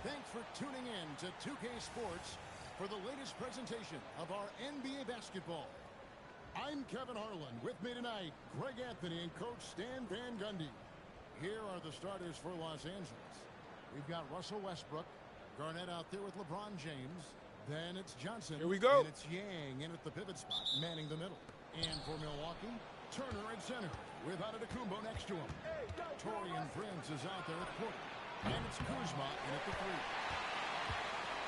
Thanks for tuning in to 2K Sports for the latest presentation of our NBA basketball. I'm Kevin Harlan. With me tonight, Greg Anthony and Coach Stan Van Gundy. Here are the starters for Los Angeles. We've got Russell Westbrook, Garnett out there with LeBron James. Then it's Johnson. Here we go. And it's Yang in at the pivot spot, manning the middle. And for Milwaukee, Turner at center with Antetokounmpo next to him. Torian Prince is out there at court. And it's Kuzma in at the three.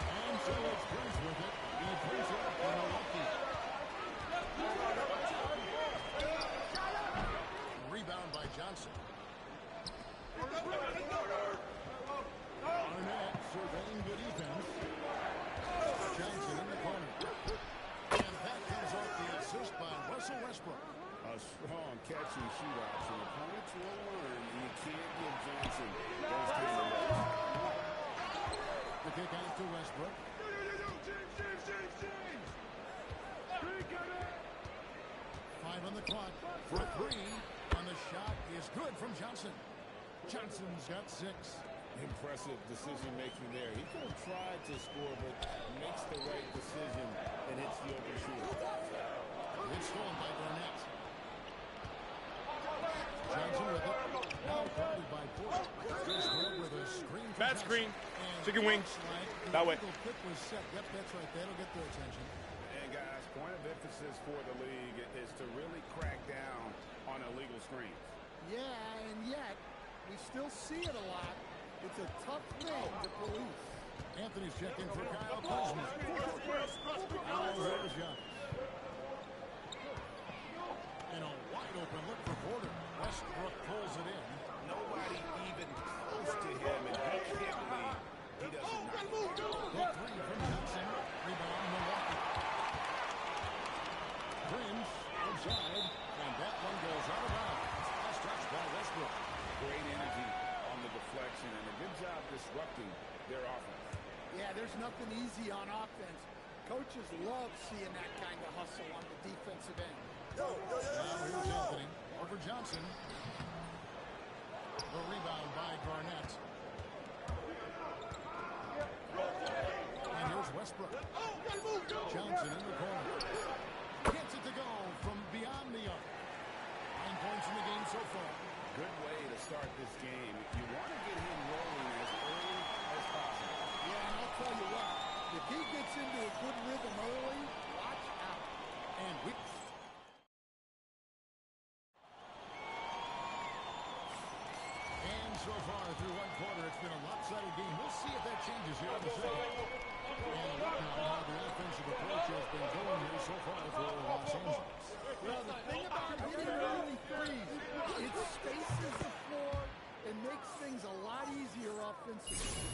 And so it's Prince with it. He brings it up for Milwaukee. Rebound by Johnson. Garnett surveying the defense. Johnson in the corner. And that comes off the assist by Russell Westbrook. A strong catch-and-shoot option. Opponents will learn, and you can't give Johnson those kind of looks. The kick out to Westbrook. Five on the clock for three. And the shot is good from Johnson. Johnson's got 6. Impressive decision-making there. He could have tried to score, but makes the right decision and hits the open shooter. It's stolen by Garnett. Johnson with it. Now guarded by Porter. With a screen. Bad screen. Chicken wing. That way. Kick was set. Yep, that's right. That'll get their attention. And guys, point of emphasis for the league is to really crack down on illegal screens. Yeah, and yet we still see it a lot. It's a tough thing to police. Anthony's checking for Kyle Kuzma. There's Giannis. And a wide open look for Porter. Westbrook pulls it in. Nobody even close to him, and he can't believe he doesn't knock it. The three from Johnson. Rebound Milwaukee. Prince outside, and that one goes out of bounds. Last touch by Westbrook. Great energy on the deflection, and a good job disrupting their offense. Yeah, there's nothing easy on offense. Coaches love seeing that kind of hustle on the defensive end. Now here's Anthony over Johnson. The rebound by Garnett. And here's Westbrook. Johnson in the corner. Gets it to go from beyond the arc. 9 points in the game so far. Good way to start this game. You want to get him rolling as early as possible. Yeah, and I'll tell you what, if he gets into a good rhythm early, watch out. And we... And so far through one quarter, it's been a lopsided game. We'll see if that changes here in the second. And look now how the offensive approach has been going here so far for Los Angeles. Well, the thing about hitting early threes, it spaces the floor and makes things a lot easier offensively.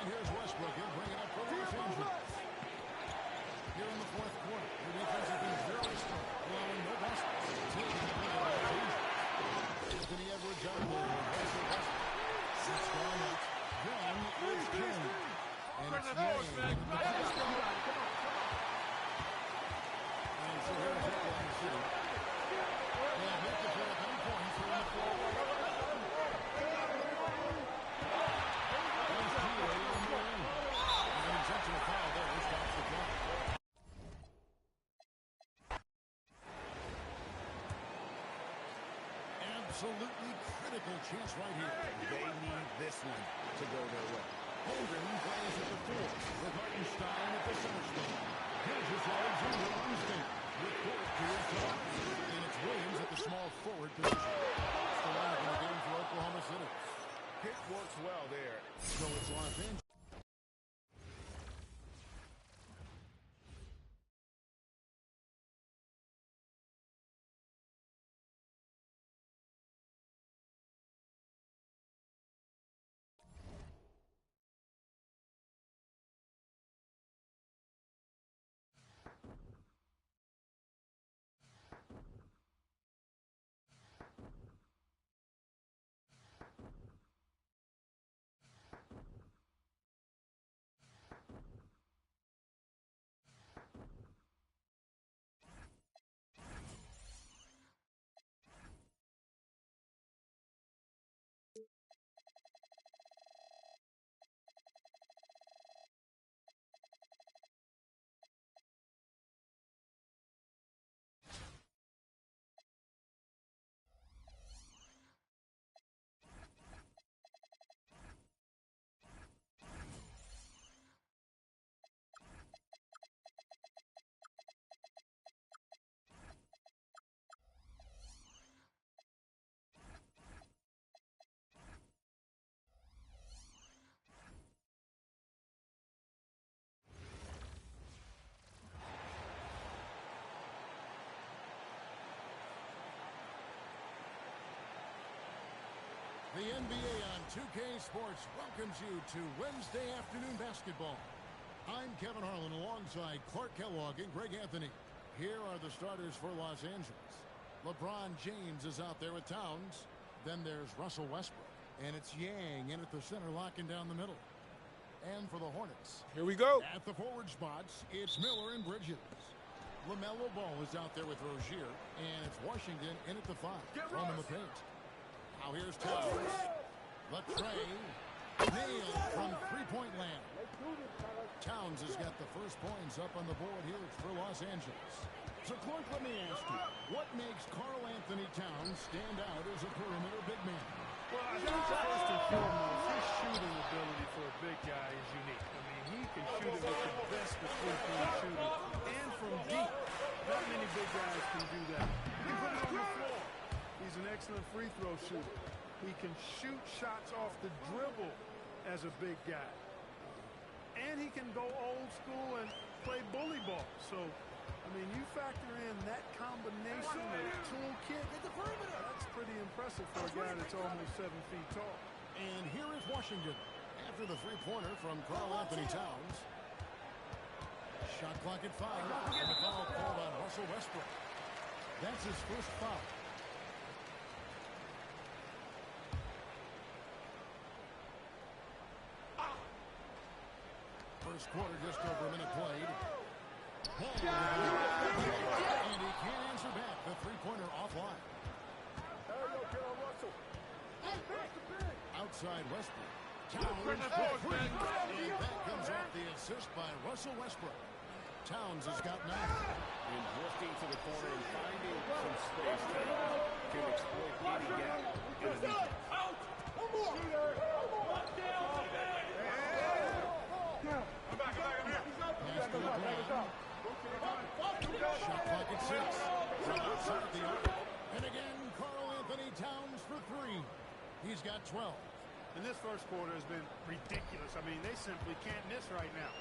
Here's Westbrook. He'll bring it up for Los Angeles. Here in the fourth quarter, the defense has been very strong, allowing no baskets. Anthony Edwards out there. Russell Westbrook. Six Garnett. Then is King. And it's Yang. And So here's Oklahoma City. They have yet to put up any points here in the fourth. There's G.A. on the wing. There's an intentional foul there. He stops the clock. Absolutely critical chance right here. They need this one to go their way. Holmgren plays at the 4 with Hartenstein at the center spot. Here's his Alexander Armstead with Court to his top. And it's Williams at the small forward position. It's the lineup in the game for Oklahoma City. Pick works well there. So it's Los Angeles. The NBA on 2K Sports welcomes you to Wednesday afternoon basketball. I'm Kevin Harlan alongside Clark Kellogg and Greg Anthony. Here are the starters for Los Angeles. LeBron James is out there with Towns. Then there's Russell Westbrook. And it's Yang in at the center, locking down the middle. And for the Hornets, Here we go. at the forward spots, it's Miller and Bridges. LaMelo Ball is out there with Rozier. And it's Washington in at the 5. Roaming the paint. Now here's Towns. Latrey. Nailed from three-point land. Towns has got the first points up on the board here for Los Angeles. So, Clark, let me ask you, what makes Karl Anthony Towns stand out as a perimeter big man? Well, I think first and foremost, his shooting ability for a big guy is unique. I mean, he can shoot it with the best of three-point shooters and from deep. Not many big guys can do that. He put it on the floor. He's an excellent free throw shooter. He can shoot shots off the dribble as a big guy. And he can go old school and play bully ball. So, I mean, you factor in that combination of toolkit, that's pretty impressive for a guy that's almost 7 feet tall. And here is Washington after the three-pointer from Karl Anthony Towns. Shot clock at 5. And the foul called on Russell Westbrook. That's his first foul. First quarter, just over a minute played. And he can't answer back. The three-pointer offline. Outside Westbrook. Towns for three. And that comes off the assist by Russell Westbrook. Towns has got 9. And drifting to the corner and finding some space. Towns can exploit any gap underneath. Shot clock at 6. From outside the arc. And again, Karl Anthony Towns for 3. He's got 12. And this first quarter has been ridiculous. I mean, they simply can't miss right now.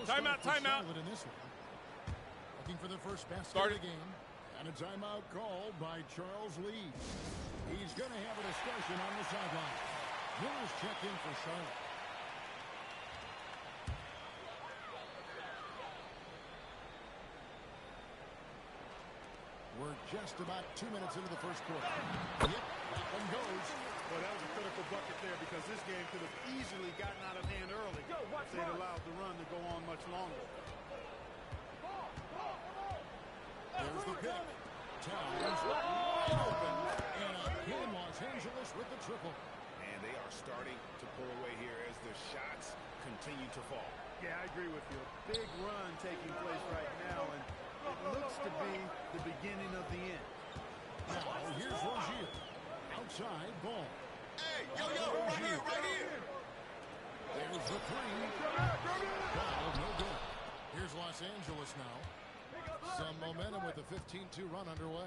Timeout, timeout. In this one. Looking for the first basket Started. of the game. And a timeout called by Charles Lee. He's going to have a discussion on the sideline. Miller's checked in for Charlotte. We're just about 2 minutes into the first quarter. Yep, that one goes. Well, that was a critical bucket there because this game could have easily gotten out of hand early if they'd allowed the run to go on much longer. Los Angeles with the triple. And they are starting to pull away here as the shots continue to fall. Yeah, I agree with you. A big run taking place right now, and it looks to be the beginning of the end. Now, here's Rozier. Outside ball. Hey, yo, right here, right here. There's the three. Ball, no good. Here's Los Angeles now. Some momentum with the 15-2 run underway.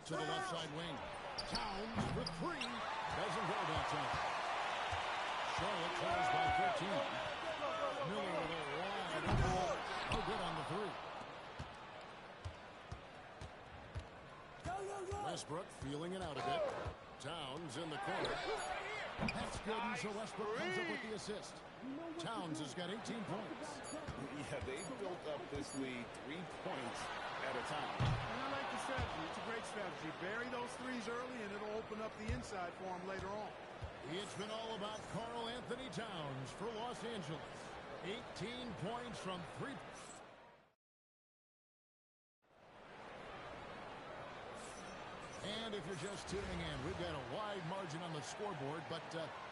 To the left side wing. Towns for three. Doesn't go that time. Charlotte trails by 13. Miller with a wide open ball. No good on the three. Westbrook feeling it out a bit. Towns in the corner. That's good, and so Westbrook comes up with the assist. Towns has got 18 points. Yeah, they've built up this lead 3 points at a time. And I like the strategy. It's a great strategy. Bury those threes early, and it'll open up the inside for them later on. It's been all about Karl Anthony Towns for Los Angeles. 18 points from three. And if you're just tuning in, we've got a wide margin on the scoreboard, but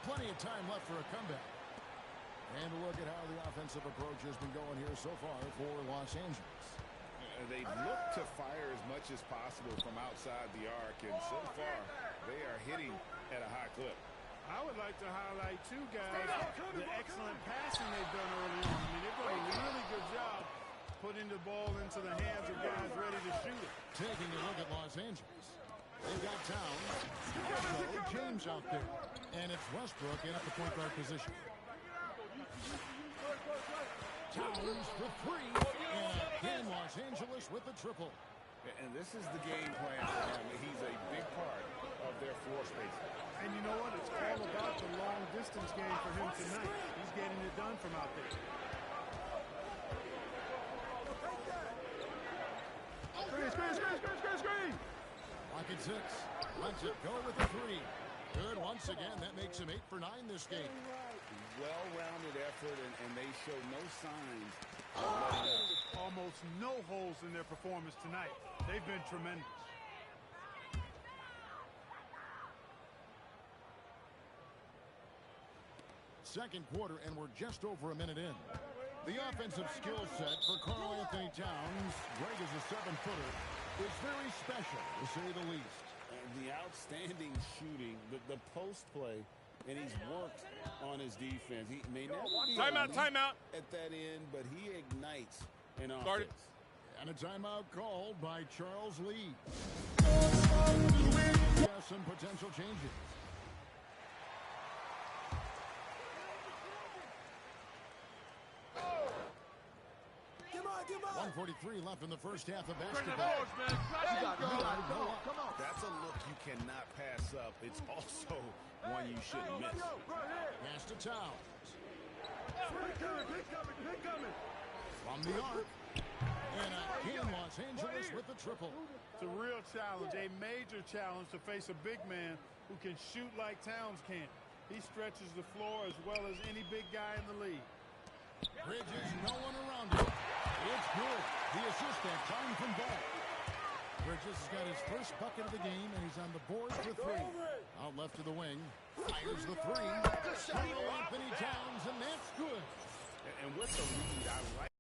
plenty of time left for a comeback. And look at how the offensive approach has been going here so far for Los Angeles. They look to fire as much as possible from outside the arc, and so far they are hitting at a high clip. I would like to highlight, too, guys, the excellent passing they've done early on. I mean, they've done a really good job putting the ball into the hands of guys ready to shoot it. Taking a look at Los Angeles. They've got Towns, also James out there, and it's Westbrook in at the point guard position. Towns for three, and again Los Angeles with the triple. And this is the game plan for him. He's a big part of their floor space. And you know what? It's all about the long-distance game for him tonight. He's getting it done from out there. Screen! Pocket six. Lets it go with the three. Good once again. That makes him 8 for 9 this game. Well-rounded effort, and they show no signs of letting up. Almost no holes in their performance tonight. They've been tremendous. Second quarter, and we're just over a minute in. The offensive skill set for Karl Anthony Towns, Greg is a 7-footer, is very special, to say the least. The outstanding shooting, the post play, and he's worked on his defense. He may never be Timeout. at that end, but he ignites an Started. offense. And a timeout called by Charles Lee. Some potential changes. Come on. 1:43 left in the first half of basketball. That's a look you cannot pass up. It's also one you shouldn't miss. Pass to Towns. From the arc. And again, Los Angeles with the triple. It's a real challenge, a major challenge to face a big man who can shoot like Towns can. He stretches the floor as well as any big guy in the league. Bridges, no one around him. It's good. The assist that time from Ball. Bridges has got his first bucket of the game, and he's on the board for three. Out left to the wing. Fires the three. Anthony Towns, and that's good. And with the lead, I like.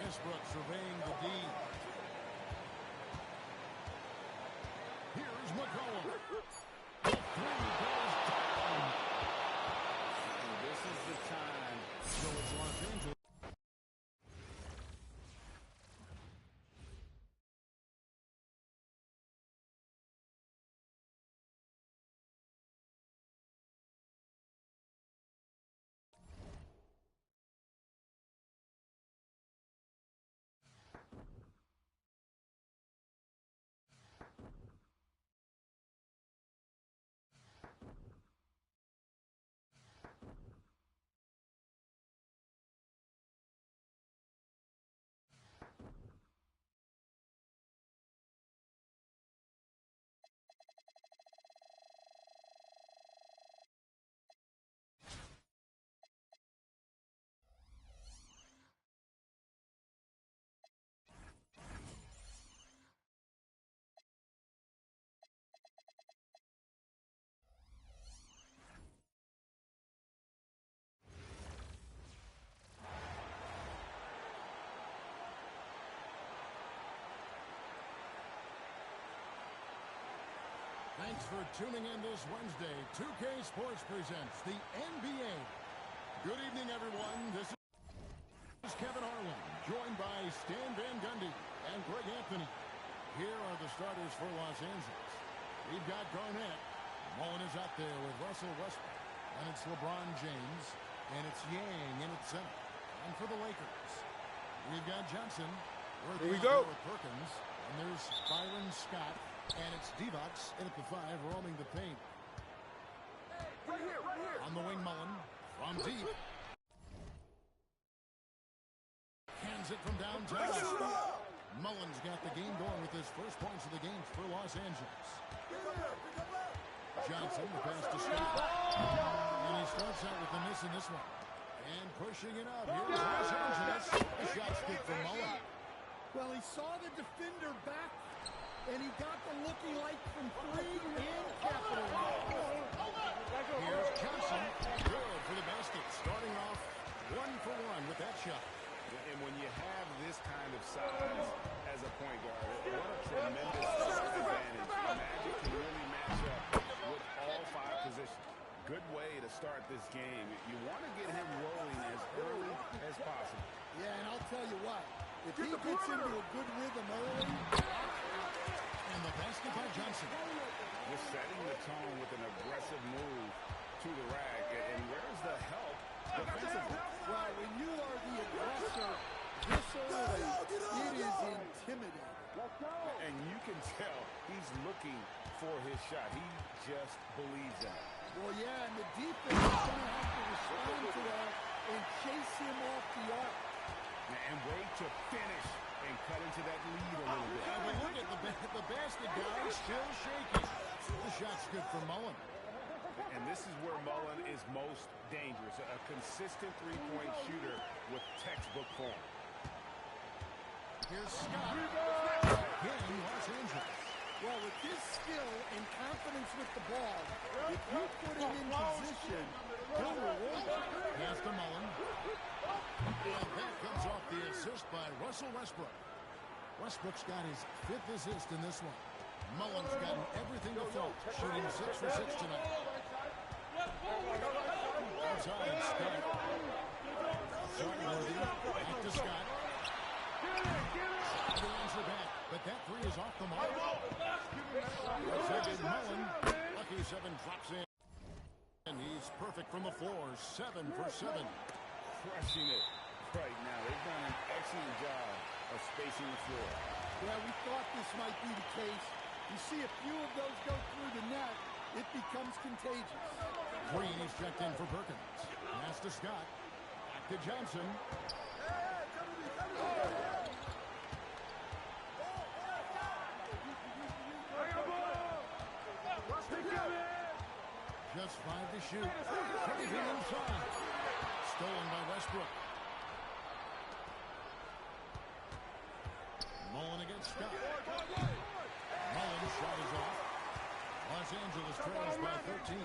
Westbrook surveying the D. Here's McCollum. The three goes down. And this is the time. So it's Los Angeles. Thanks for tuning in this Wednesday. 2K Sports presents the NBA. Good evening, everyone. This is Kevin Harlan, joined by Stan Van Gundy and Greg Anthony. Here are the starters for Los Angeles. We've got Garnett. Mullen is out there with Russell Westbrook. And it's LeBron James. And it's Yang in at center. And for the Lakers, we've got Johnson. Here we go. With Perkins. And there's Byron Scott. And it's Divac in at the 5, roaming the paint. Right here, right here. On the wing, Mullen. From deep. Hands it from downtown. Mullen's got the game going with his first points of the game for Los Angeles. Johnson, the pass to Scott. And he starts out with a miss in this one. And pushing it up. Here's Los Angeles. The shot's good from Mullen. Well, he saw the defender back, and he got the looking like from 3 and capitalized. Here's Johnson. Good for the basket. Starting off 1 for 1 with that shot. And when you have this kind of size as a point guard, what a tremendous advantage. Magic can really match up with all 5 positions. Good way to start this game. You want to get him rolling as early as possible. Yeah, and I'll tell you what, if he gets into a good rhythm early, And the basket by Johnson. Just setting the tone with an aggressive move to the rack. And where's the help defensively? well, when you are the aggressor this early, it is intimidating. And you can tell he's looking for his shot. He just believes in it. Well, yeah, and the defense is going to have to respond to that and chase him off the arc. And wait to finish and cut into that lead a little bit. But look at the basket guy still shaking. The shot's good for Mullen. And this is where Mullen is most dangerous. A consistent three-point shooter with textbook form. Here's Scott. Hitting Los Angeles. Well, with his skill and confidence with the ball, if you put him in position, he'll reward you. Pass to Mullen. And that comes off the assist by Russell Westbrook. Westbrook's got his 5th assist in this one. Mullen's gotten everything afloat, shooting 6 for 6 tonight. Outside, Scott. Shortworthy. Back to Scott. The answer back, but that 3 is off the mark. Second, Mullen. Lucky 7 drops in. And he's perfect from the floor. 7 for 7. Crushing it right now. They've done an excellent job of spacing the floor. Yeah, we thought this might be the case. You see a few of those go through the net, it becomes contagious. Green is checked in for Perkins. Pass to Scott. Back to Johnson. Just 5 to shoot. Craving inside. Stolen by Westbrook. Mullen against Scott. Mullen's shot is off. Los Angeles trails by 13.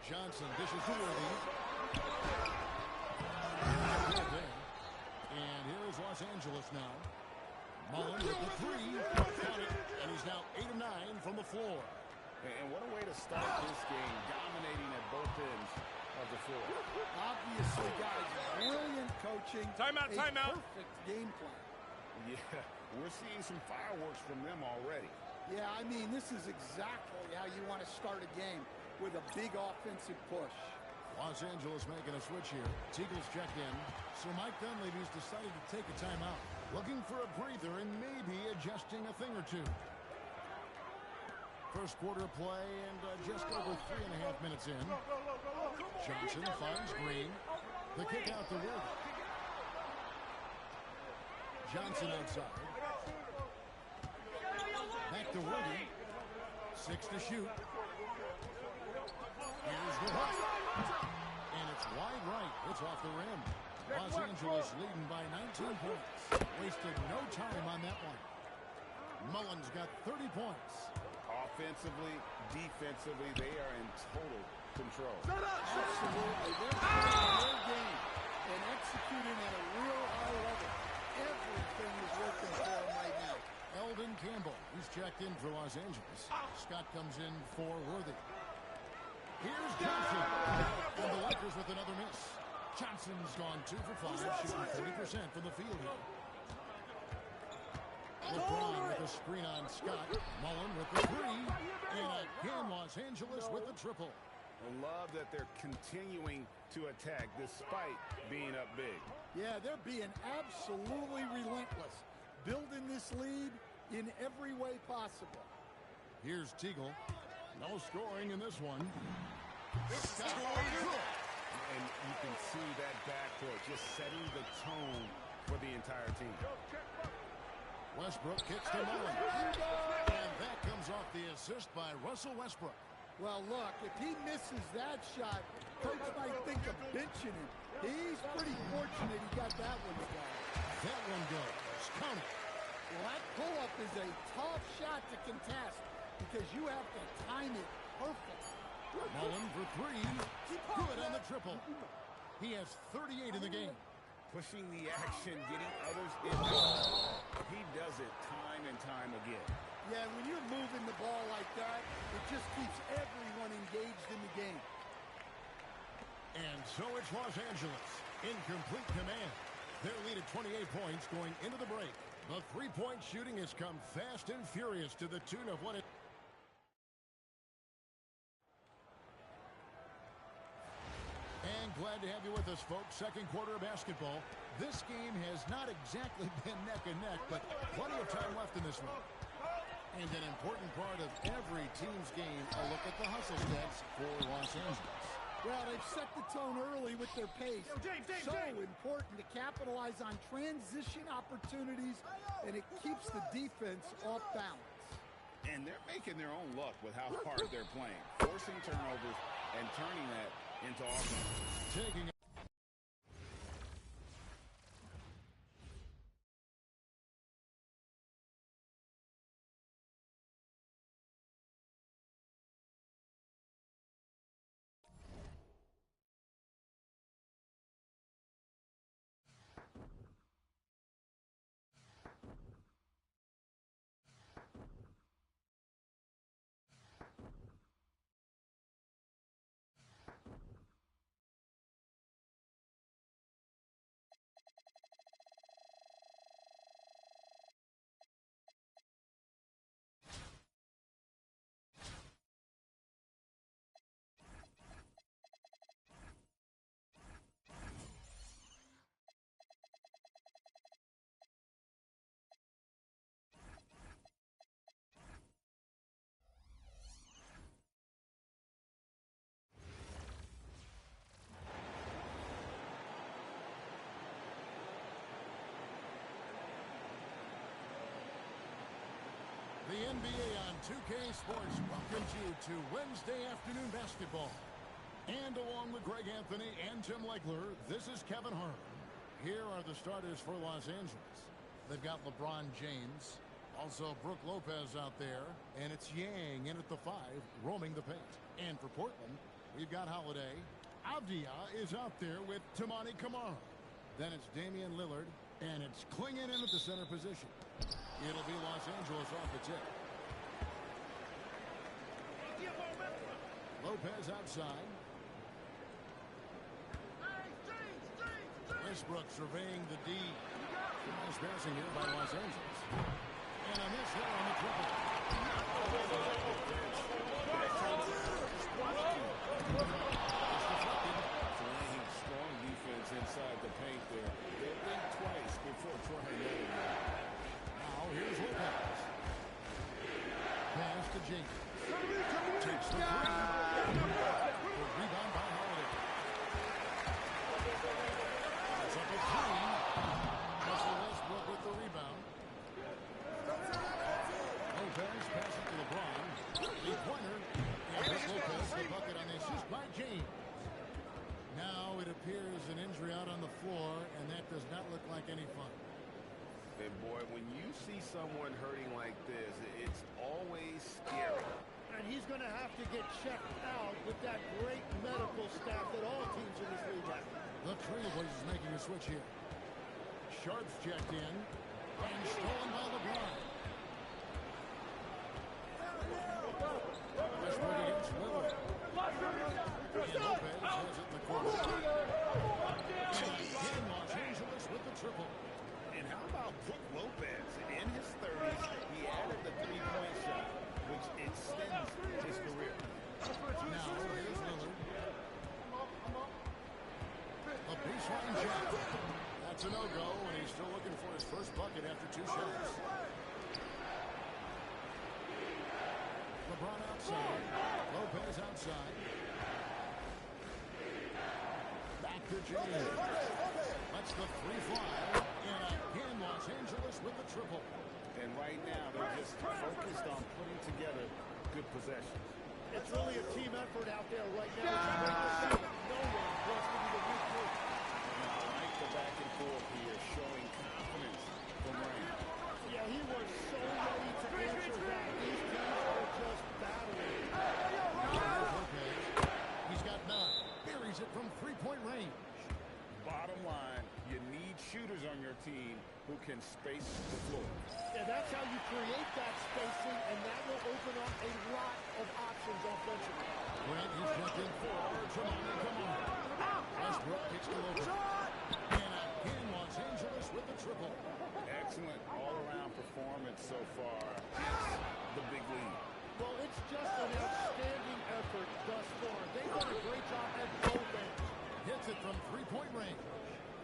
Johnson dishes to Worthy. is Los Angeles now. Mullen with the three. Got it. And he's now 8 of 9 from the floor. And what a way to start this game, dominating at both ends of the floor. Obviously, guys, brilliant coaching. Timeout, timeout. Perfect game plan. Yeah, we're seeing some fireworks from them already. Yeah, I mean, this is exactly how you want to start a game, with a big offensive push. Los Angeles making a switch here. Teagle's checked in. So Mike Dunleavy's decided to take a timeout. Looking for a breather and maybe adjusting a thing or two. First quarter play and just over 3.5 minutes in. Johnson finds Green. The kick out to Wood. Johnson outside. Back to Worthy. 6 to shoot. Here's the hook. And it's wide right. It's off the rim. Los Angeles leading by 19 points. Wasted no time on that one. Mullen's got 30 points. Offensively, defensively, they are in total control. Absolutely. They're playing their game and executing at a real high level. Everything is working for them right now. Eldon Campbell, he's checked in for Los Angeles. Scott comes in for Worthy. Here's Johnson. And the Lakers with another miss. Johnson's gone 2 for 5, shooting 40% from the field here. LeBron with a screen on Scott. Mullen with the three. And again, Los Angeles with the triple. I love that they're continuing to attack despite being up big. Yeah, they're being absolutely relentless. Building this lead in every way possible. Here's Teagle. No scoring in this one. Scott. And you can see that backcourt just setting the tone for the entire team. Westbrook kicks to Mullen. And that comes off the assist by Russell Westbrook. Well, look, if he misses that shot, coach might think of benching him. He's pretty fortunate he got that one to go. That one goes. Count it. Well, that pull-up is a tough shot to contest because you have to time it perfect. Mullen for three. Good on the triple. He has 38 in the game. Pushing the action, getting others involved. He does it time and time again. Yeah, when you're moving the ball like that, it just keeps everyone engaged in the game. And so it's Los Angeles in complete command. Their lead at 28 points going into the break. The three-point shooting has come fast and furious to the tune of what it... And glad to have you with us, folks. Second quarter of basketball. This game has not exactly been neck and neck, but plenty of time left in this one. And an important part of every team's game, a look at the hustle stats for Los Angeles. Well, they've set the tone early with their pace. So important to capitalize on transition opportunities, and it keeps the defense off balance. And they're making their own luck with how hard they're playing, forcing turnovers and turning that into offense. Taking the NBA on 2K Sports welcomes you to Wednesday afternoon basketball. And along with Greg Anthony and Tim Legler, this is Kevin Harlan. Here are the starters for Los Angeles. They've got LeBron James, also Brook Lopez out there, and it's Yang in at the 5, roaming the paint. And for Portland, we've got Holiday. Avdia is out there with Tamani Kamara. Then it's Damian Lillard And it's clinging in at the center position. It'll be Los Angeles off the tip. Lopez outside. Westbrook surveying the D. Nice passing here by Los Angeles. And a miss here on the triple. Playing strong defense inside the paint there. They'll think twice before trying that. Now here's Lopez. Pass to Jenkins. Takes the three. The rebound by Holiday. It's up at three. Russell Westbrook with the rebound. Lopez passes to LeBron. Three-pointer. And Lopez the bucket on the assist by James. Now it appears an injury out on the floor, and that does not look like any fun. And boy, when you see someone hurting like this, it's always scary. And he's going to have to get checked out with that great medical staff that all teams in this league have. The Trailblazers making a switch here. Sharp's checked in. And stolen by LeBron. Westbrook against Lillard. And Lopez has it in the corner. And Los Angeles with the triple. And how about Brook Lopez? In his 30s, he added the three-point shot, which extends his career. Now here's Lillard. A baseline shot. That's a no-go, and he's still looking for his first bucket after 2 shots. LeBron outside. Lopez outside. Back to James. That's the 3 fly. And again, Los Angeles with the triple. And right now, they're just focused on putting together good possessions. It's really a team effort out there right now. No one wants to be the weak link. I like the back and forth here, showing confidence from Rain. Yeah, he was so ready to answer that. These teams are just battling. Lopez. He's got 9. Buries it from 3-point range. Bottom line, you need shooters on your team who can space the floor. And that's how you create that spacing, and that will open up a lot of options offensively. Grant, he's jumped in forward. Come on. Westbrook kicks to Lopez. And again, Los Angeles with the triple. Excellent all-around performance so far. It's the big lead. Well, it's just an outstanding effort thus far. They've done a great job at both ends. Hits it from 3-point range.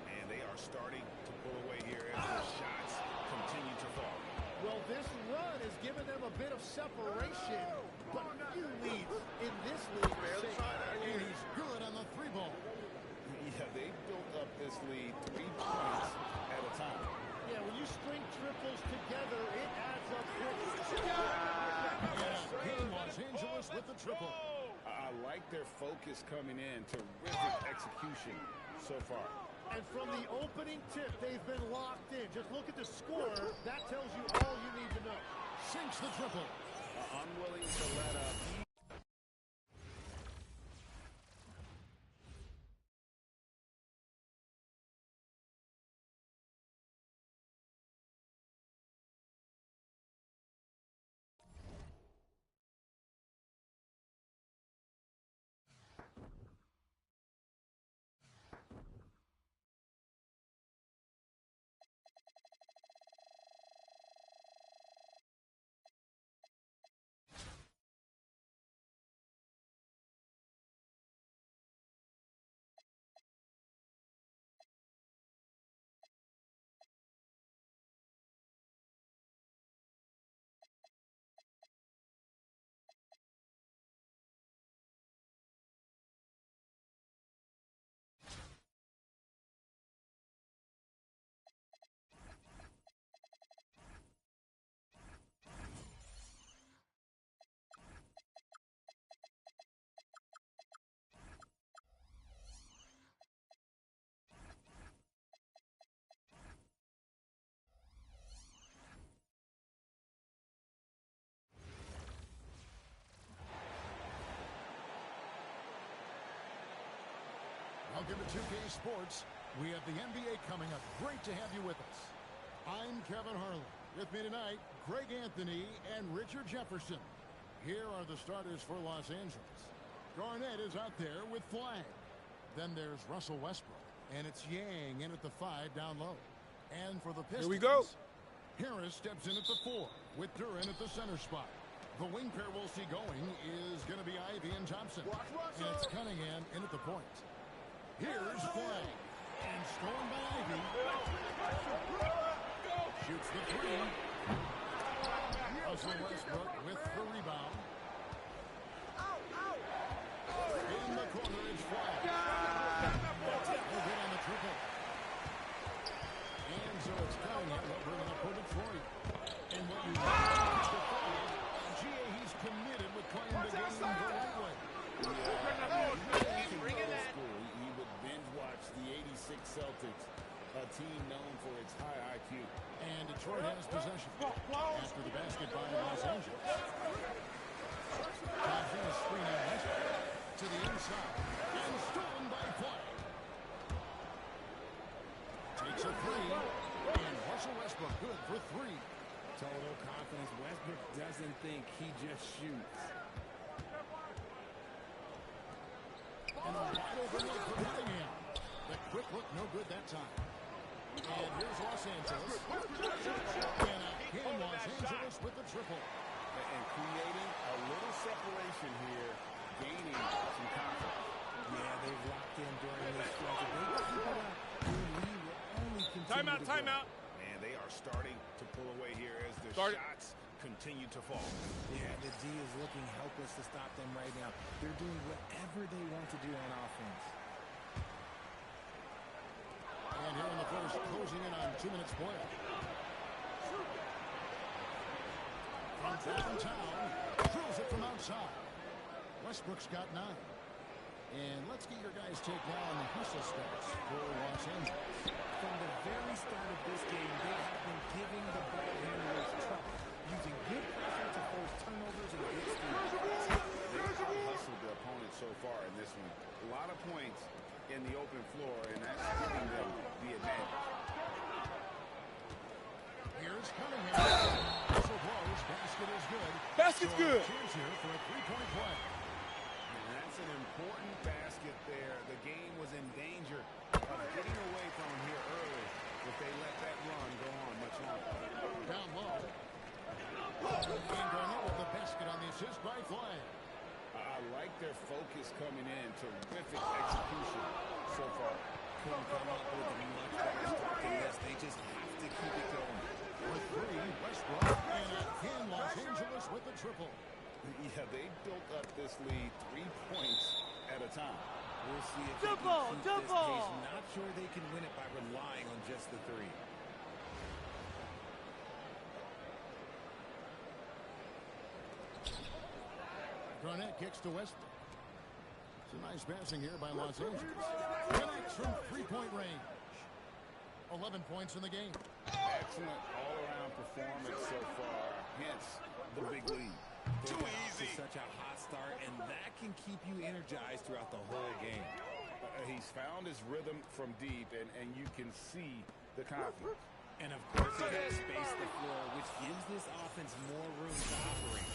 And they are starting to pull away here as their shots continue to fall. Well, this run has given them a bit of separation, but few leads in this league. And he's good on the 3-ball. Yeah, they built up this lead 3 points at a time. Yeah, when you string triples together, it adds up quickly. And again, Los Angeles with the triple. I like their focus coming in. Terrific execution so far. And from the opening tip, they've been locked in. Just look at the score. That tells you all you need to know. Sinks the triple. Unwilling to let up. Welcome to 2K Sports. We have the NBA coming up. Great to have you with us. I'm Kevin Harlan. With me tonight, Greg Anthony and Richard Jefferson. Here are the starters for Los Angeles. Garnett is out there with Flag. Then there's Russell Westbrook. And it's Yang in at the 5 down low. And for the Pistons, Here we go. Harris steps in at the 4 with Duran at the center spot. The wing pair we'll see going is going to be Ivy and Thompson. And it's Cunningham in at the point. Here's Flag. And stolen by Ivy. Shoots the 3. Russell Westbrook with the rebound. In the corner is Flag. Tackle hit on the triple. And so it's Cunningham over in the for Detroit. And what you know is the foul. He's committed with playing the game the right way. He would binge watch the '86 Celtics, a team known for its high IQ. And Detroit has possession after the basket by Los Angeles. Thompson is screening Westbrook to the inside and stolen by Play. Takes a 3 and Russell Westbrook good for 3. Total confidence. Westbrook doesn't think, he just shoots. And a wide open look for Cunningham. The quick look, no good that time. And here's Los Angeles. And again, Los Angeles with the triple. And creating a little separation here, gaining some confidence. Yeah, they've locked in during this stretch. If they keep it up, their lead will only continue Timeout, to grow. timeout. Man, they are starting to pull away here as the shots continue to fall. Yeah, the D is looking helpless to stop them right now. They're doing whatever they want to do on offense. And here in the first, closing in on 2 minutes play. From downtown, drills it from outside. Westbrook's got 9. And let's get your guys' take now on the hustle stats for Los Angeles. From the very start of this game, they have been giving the ball handlers trouble, using good pressure to force turnovers and get steals. They've hustled their opponent so far in this one. A lot of points in the open floor, and that's giving them the advantage. Here's Cunningham. Whistle blows. Basket is good. Basket's good. Cheers here for a 3-point play. And that's an important basket there. The game was in danger of getting away from them here early if they let that run go on much longer. Down low. And Garnett with the basket on the assist by Flag. I like their focus coming in. Terrific execution so far. Couldn't come up with a much better start than this. They just have to keep it going. With 3, Westbrook. And again, Los Angeles with the triple. Yeah, they built up this lead 3 points at a time. We'll see if they can keep this pace. Not sure they can win it by relying on just the 3. Garnett kicks to Westbrook. It's a nice passing here by Los Angeles. Connects from 3-point range. 11 points in the game. Excellent all-around performance so far. Hence, the big lead. Too easy. Such a hot start, and that can keep you energized throughout the whole game. He's found his rhythm from deep, and you can see the confidence. And, of course, he can space the floor, which gives this offense more room to operate.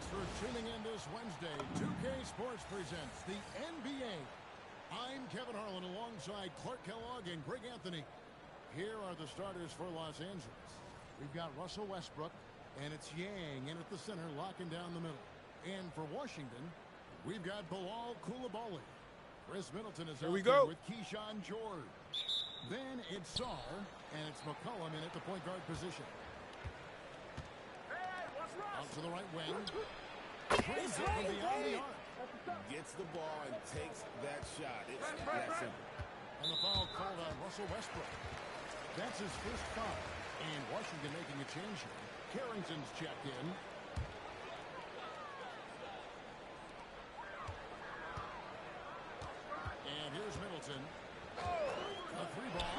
Thanks for tuning in this Wednesday. 2K Sports presents the NBA. I'm Kevin Harlan alongside Clark Kellogg and Greg Anthony. Here are the starters for Los Angeles. We've got Russell Westbrook, and it's Yang in at the center, locking down the middle. And for Washington, we've got Bilal Coulibaly. Chris Middleton is out there with Keyshawn George. Then it's Sarr, and it's McCollum in at the point guard position. Out to the right wing. Brings it from beyond the arc. Gets the ball and takes that shot. It's that simple. And the foul called on Russell Westbrook. That's his first foul. And Washington making a change here. Carrington's checked in. And here's Middleton. A three ball.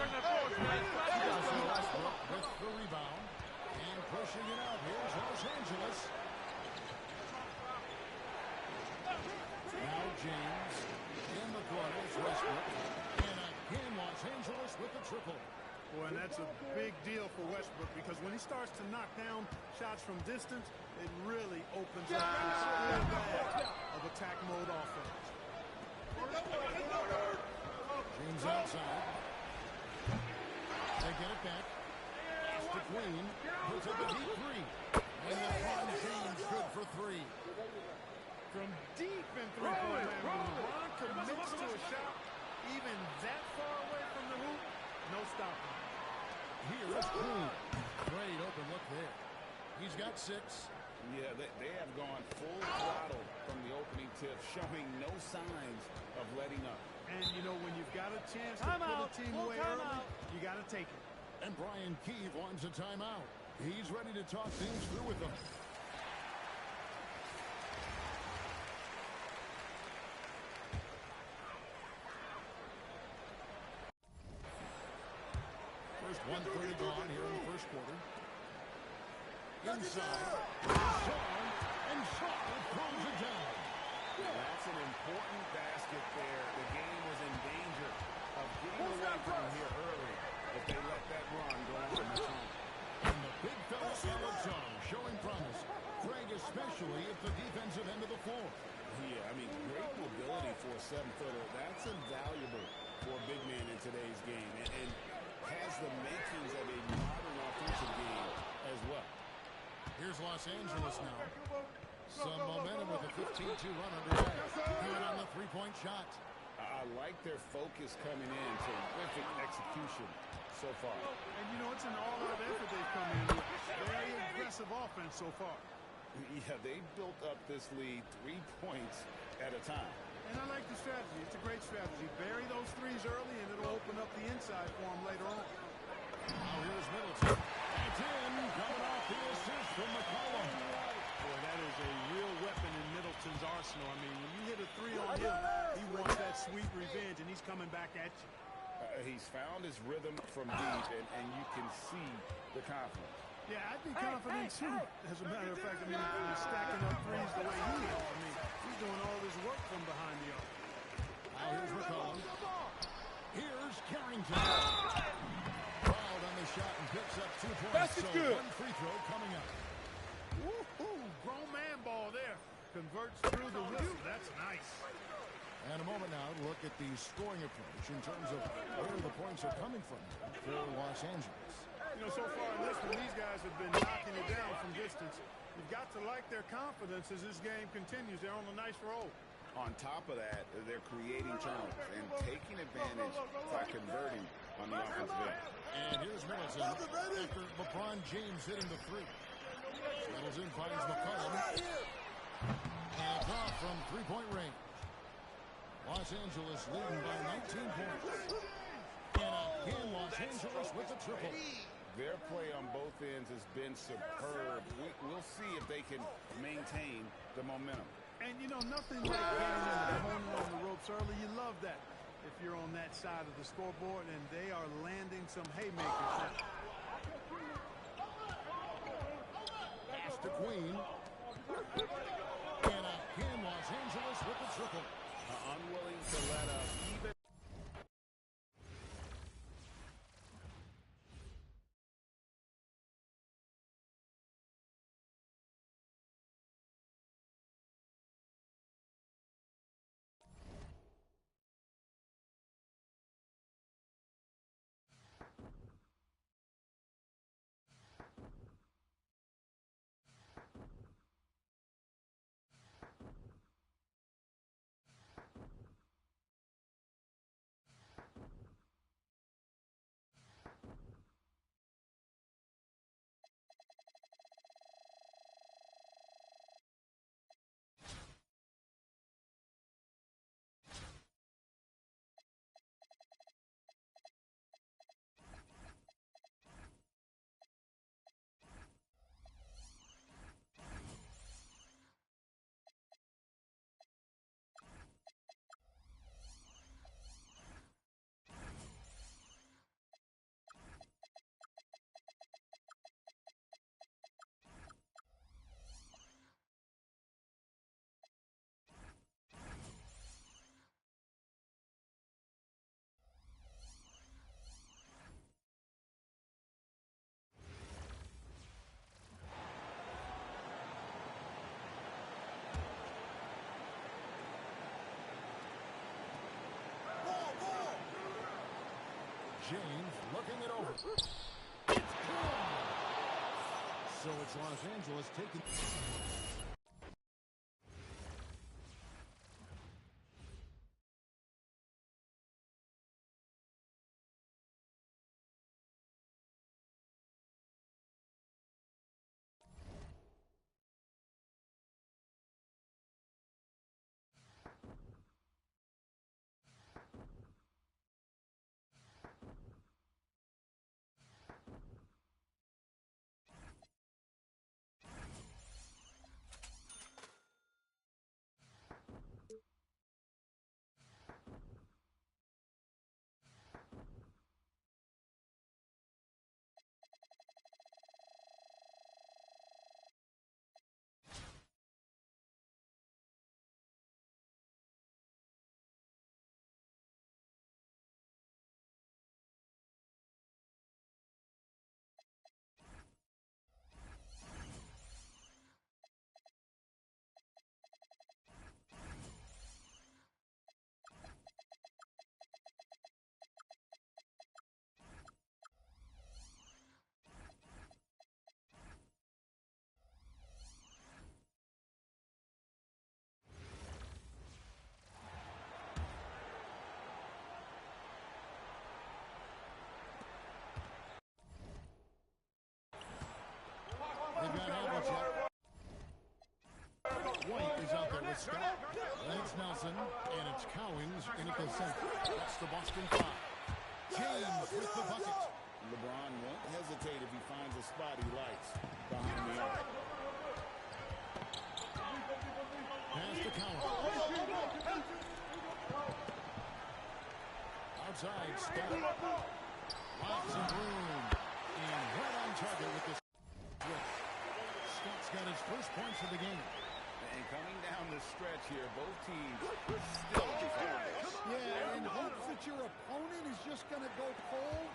Westbrook with the rebound. And pushing it out. Here's Los Angeles. Now James in the corner. It's Westbrook. And again, Los Angeles with the triple. Boy, and that's a big deal for Westbrook because when he starts to knock down shots from distance, it really opens up this full bag of attack mode offense. James outside. They get it back. It's to Queen. Puts up a deep three. And LeBron James good for three. From deep in three-point land, when LeBron commits to a shot, even that far away from the hoop, no stopping. Here is Queen. Great open look there. He's got 6. Yeah, they have gone full throttle from the opening tip, showing no signs of letting up. And, you know, when you've got a chance to put a team away early, you got to take it. And Brian Keefe wants a timeout. He's ready to talk things through with them. First 1:30 gone here in the first quarter. Inside. And Sarr throws it down. That's an important basket there. The game was in danger of getting away from here early if they let that run go on the time. And the big fella Alatar showing promise. Craig, especially at the defensive end of the floor. Yeah, I mean, great mobility for a 7-footer. That's invaluable for a big man in today's game. And has the makings of a modern offensive game as well. Here's Los Angeles now. Some momentum with a 15-2 run underway. Good on the three-point shot. I like their focus coming in. Terrific execution so far. And, you know, it's an all-out effort they've come in with. Very aggressive offense so far. Yeah, they built up this lead 3 points at a time. And I like the strategy. It's a great strategy. Bury those threes early, and it'll open up the inside for them later on. Now here's Middleton. It's in. Coming off the assist from McCollum. Boy, that is a real weapon in Middleton's arsenal. I mean, when you hit a three on him, he wants that sweet revenge, and he's coming back at you. He's found his rhythm from deep, and you can see the confidence. Yeah, I'd be confident, too. As a matter of fact, I mean, he's stacking up threes the way he is. I mean, he's doing all this work from behind the arc. Now here's McCollum. Here's Carrington. Fouled on the shot and picks up 2 points. Basket's so good. One free throw coming up. Woo-hoo, grown man ball there. Converts through the whistle. That's nice. And a moment now to look at the scoring approach in terms of where the points are coming from for Los Angeles. You know, so far in this one, these guys have been knocking it down from distance. You've got to like their confidence as this game continues. They're on a nice roll. On top of that, they're creating turnovers and taking advantage by converting on the offensive end. And here's Middleton after LeBron James hitting the three. Middleton finds McCollum. And a draw from three-point range. Los Angeles leading by 19 points. And again, Los Angeles with a triple. Their play on both ends has been superb. We'll see if they can maintain the momentum. And, you know, nothing like getting in the opponent on the ropes early. You love that if you're on that side of the scoreboard, and they are landing some haymakers now. Pass to Queen. And again, Los Angeles with the triple. Unwilling to let up even James looking it over. It's good. So it's Los Angeles taking... White is out there with Scott. Then it's Nelson, and it's Cowings in at the center. That's the Boston 5. James with the bucket. LeBron won't hesitate if he finds a spot he likes behind the arc. Pass to Cowings. Outside, Scott. Lots of room. And right on target with this. Scott's got his first points of the game. And coming down the stretch here, both teams still defending. Yeah, in hopes that your opponent is just going to go cold.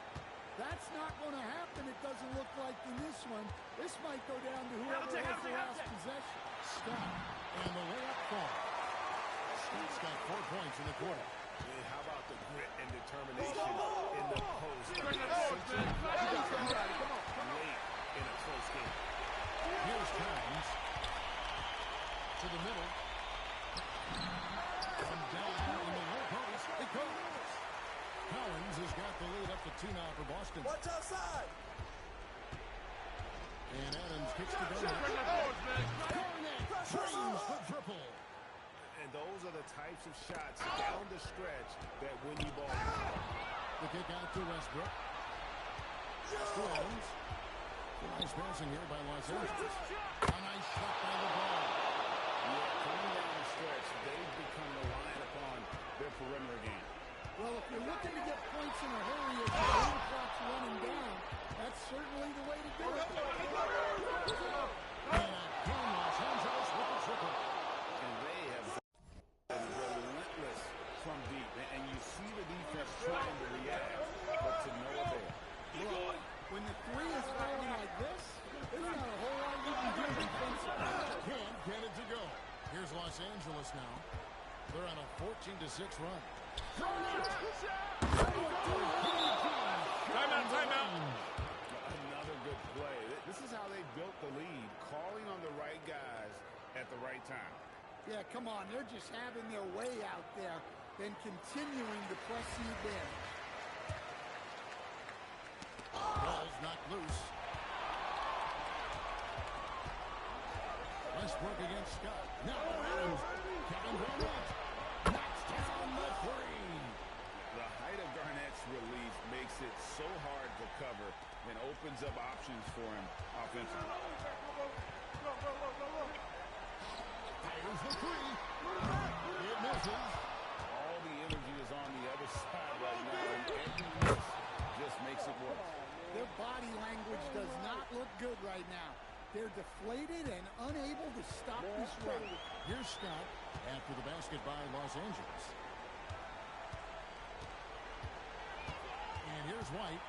That's not going to happen, it doesn't look like in this one. This might go down to whoever has the last possession. Scott, and the layup fall. Scott's got 4 points in the quarter. And how about the grit and determination in the post? Late in a close game. Here's Towns. To the middle. From down in the low post, it goes. Collins has got the lead up to 2 now for Boston. Watch outside. And Adams kicks to Garnett. Garnett trains the triple. And those are the types of shots down the stretch that win you ball. The kick out to Westbrook. To Adams. Nice passing here by Los Angeles. A nice shot by LeBron. Yeah, coming down the stretch, they've become reliant upon their perimeter game. Well, if you're looking to get points in a hurry as the game clock's running down, that's certainly the way to do it. And again, Los Angeles with the triple. And they have been relentless from deep. And you see the defense trying to react, but to no avail. Well, when the three is falling like this, there's not a whole lot you can do defensively. Can't get it to go. Here's Los Angeles now. They're on a 14-6 run. Timeout. Another good play. This is how they built the lead, calling on the right guys at the right time. Yeah, come on. They're just having their way out there and continuing to press you in. Ball's knocked loose. Westbrook against Scott. Now Adams. Kevin Garnett knocks down the three. The height of Garnett's release makes it so hard to cover and opens up options for him offensively. Fires the three. It misses. All the energy is on the other side right now, and every miss just makes it worse. Their body language does not look good right now. They're deflated and unable to stop this run. Here's Scott after the basket by Los Angeles. And here's White.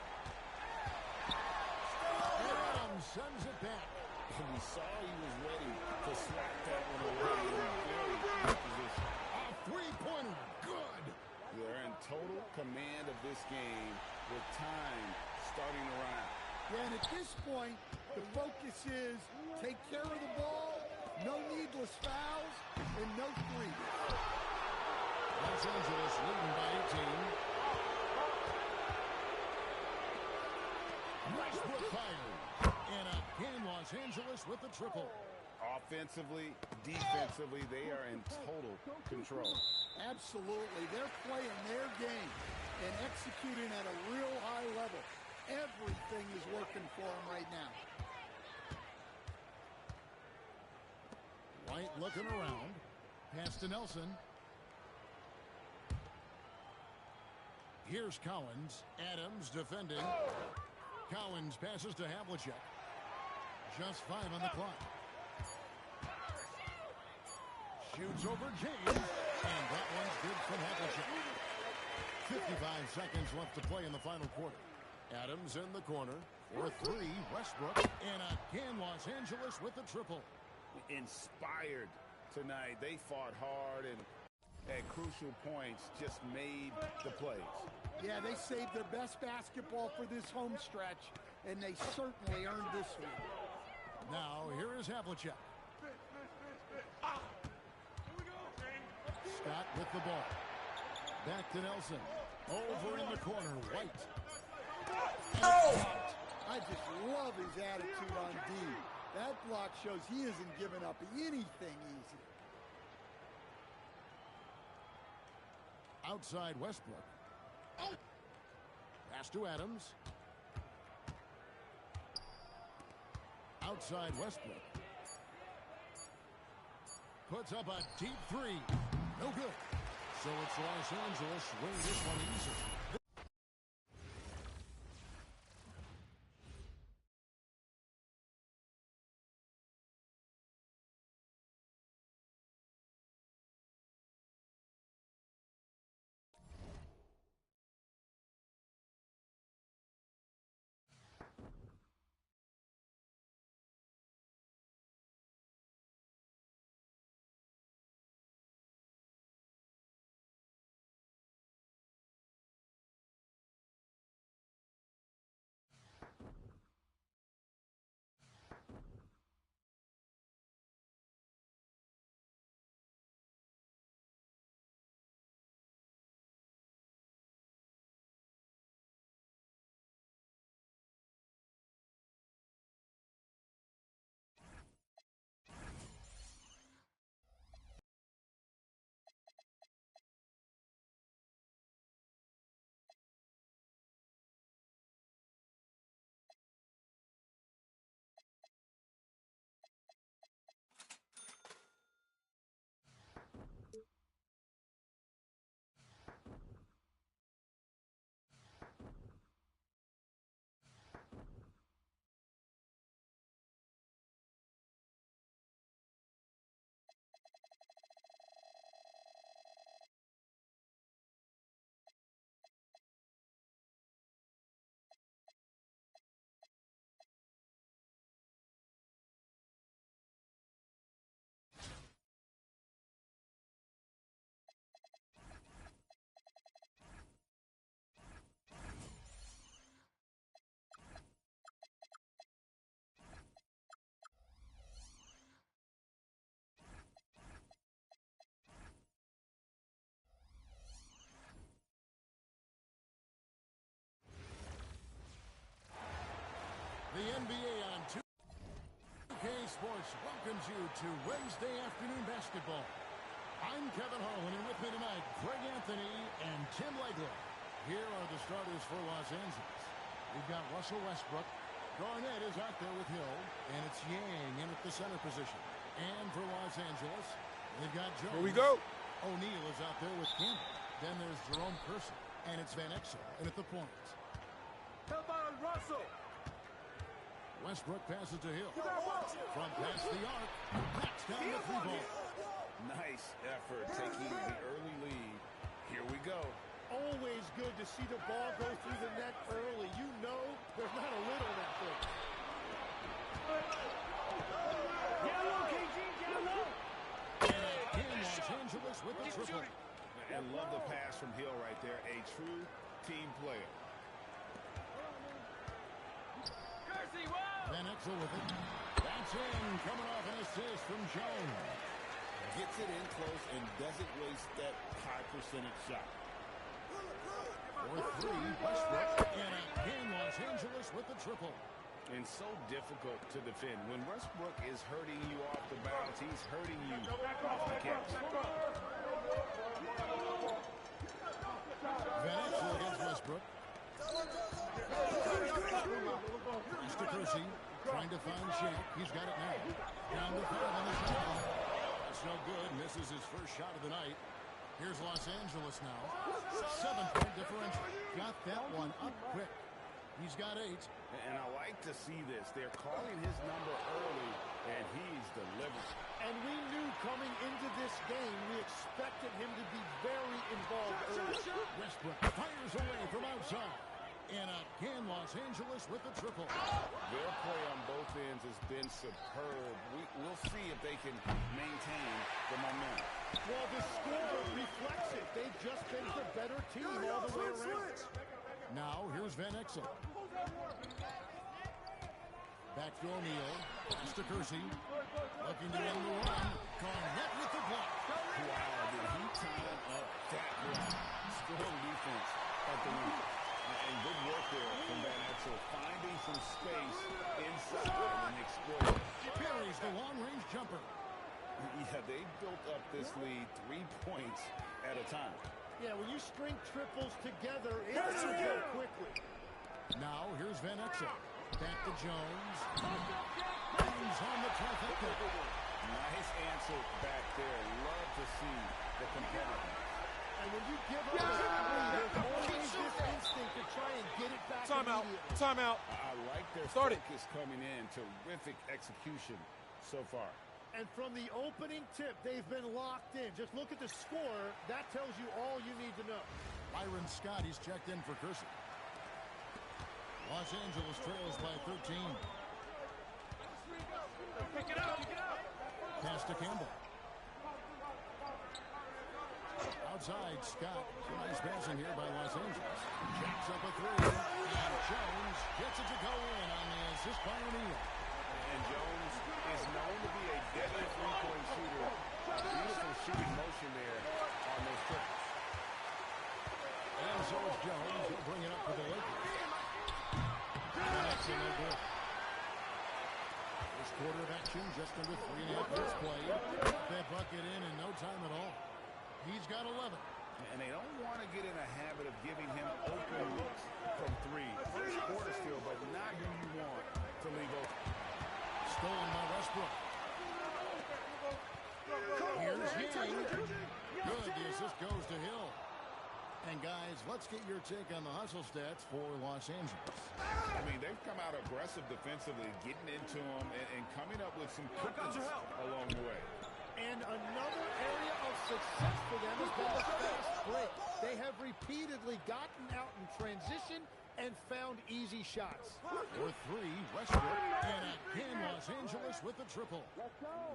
And Adams sends it back. And we saw he was ready to slap that one away in a very good position. A three-pointer. Good. They're in total command of this game, with time starting to run out. Yeah, and at this point, the focus is take care of the ball, no needless fouls, and no threes. Los Angeles leading by 18. Westbrook fires. And again, Los Angeles with the triple. Offensively, defensively, they are in total control. Absolutely. They're playing their game and executing at a real high level. Everything is working for them right now. White looking around. Pass to Nelson. Here's Collins. Adams defending. Collins passes to Havlicek. Just 5 on the clock. Shoots over James. And that one's good from Havlicek. 55 seconds left to play in the final quarter. Adams in the corner for 3. Westbrook. And again, Los Angeles with the triple. Inspired tonight. They fought hard and at crucial points just made the plays. Yeah, they saved their best basketball for this home stretch, and they certainly earned this one. Now, here is Havlicek. Scott with the ball. Back to Nelson. Over in the corner, White. I just love his attitude on D. That block shows he isn't giving up anything easy. Outside Westbrook. Pass to Adams. Outside Westbrook. Puts up a deep 3. No good. So it's Los Angeles win this one easy. The NBA on 2K Sports welcomes you to Wednesday afternoon basketball. I'm Kevin Harlan, and with me tonight, Greg Anthony and Tim Legler. Here are the starters for Los Angeles. We've got Russell Westbrook. Garnett is out there with Hill, and it's Yang in at the center position. And for Los Angeles, they've got Jones. Here we go. O'Neal is out there with Campbell. Then there's Jerome Person, and it's Van Exel in at the point. Come on, Russell. Westbrook passes to Hill. From past the arc, backs down the 3 ball. Nice effort taking the early lead. Here we go. Always good to see the ball go through the net early. You know there's not a lid on that thing. Yellow, KG, yellow. And again, Los Angeles with the triple. And love the pass from Hill right there. A true team player. Van Exel with it. That's in, coming off an assist from Jones. Gets it in close and doesn't waste that high percentage shot. For three, Westbrook. And again, Los Angeles with the triple. And so difficult to defend. When Westbrook is hurting you off the bounce, he's hurting you off the catch. Van Exel against Westbrook. Mr. Kersey trying to find Shaq. He's got it now. Down to 5 on the shot. That's no good. Misses his first shot of the night. Here's Los Angeles now. 7-point differential. Got that one up quick. He's got 8. And I like to see this. They're calling his number early, and he's delivered. And we knew coming into this game, we expected him to be very involved early. Westbrook fires away from outside. And again, Los Angeles with the triple. Their play on both ends has been superb. We'll see if they can maintain the momentum. Well, the score reflects it. They've just been the better team all the way around. Now, here's Van Exel. Back to O'Neal. Mr. Kersey looking to end the run. Garnett with the block. Wow, did he time up that block? Strong defense at the rim. And good work there from Van Exel, finding some space inside and exploiting. Buries the long-range jumper. Yeah, they built up this lead 3 points at a time. Yeah, when you string triples together, it can go quickly. Now, here's Van Exel. Back to Jones. Jones on the trifecta. Nice answer back there. Love to see the competitor. And when you give up a three, there's always this instinct to try and get it back immediately. Timeout. I like their focus coming in. Terrific execution so far. And from the opening tip, they've been locked in. Just look at the score. That tells you all you need to know. Byron Scott, he's checked in for Kersey. Los Angeles trails by 13. Pick it up. Pass to Campbell. Outside, Scott. Nice passing here by Los Angeles. Jacks up a 3. And Jones gets it to go in on the assist by O'Neal. And Jones is known to be a deadly three-point shooter. Beautiful shooting motion there on those triples. And so is Jones. He'll bring it up for the Lakers. That's no good. First quarter of action, just under 3.5 minutes played. Got that bucket in no time at all. He's got 11. And they don't want to get in a habit of giving him open looks from 3. First quarter still, but not who you want to leave open. Stolen by Westbrook. Here's Yang. Good. The assist goes to Hill. And guys, let's get your take on the hustle stats for Los Angeles. I mean, they've come out aggressive defensively, getting into them and coming up with some cookies along the way. And another area of success for them has been the fast break. They have repeatedly gotten out in transition and found easy shots. For 3, Westbrook. And again, Los Angeles with the triple.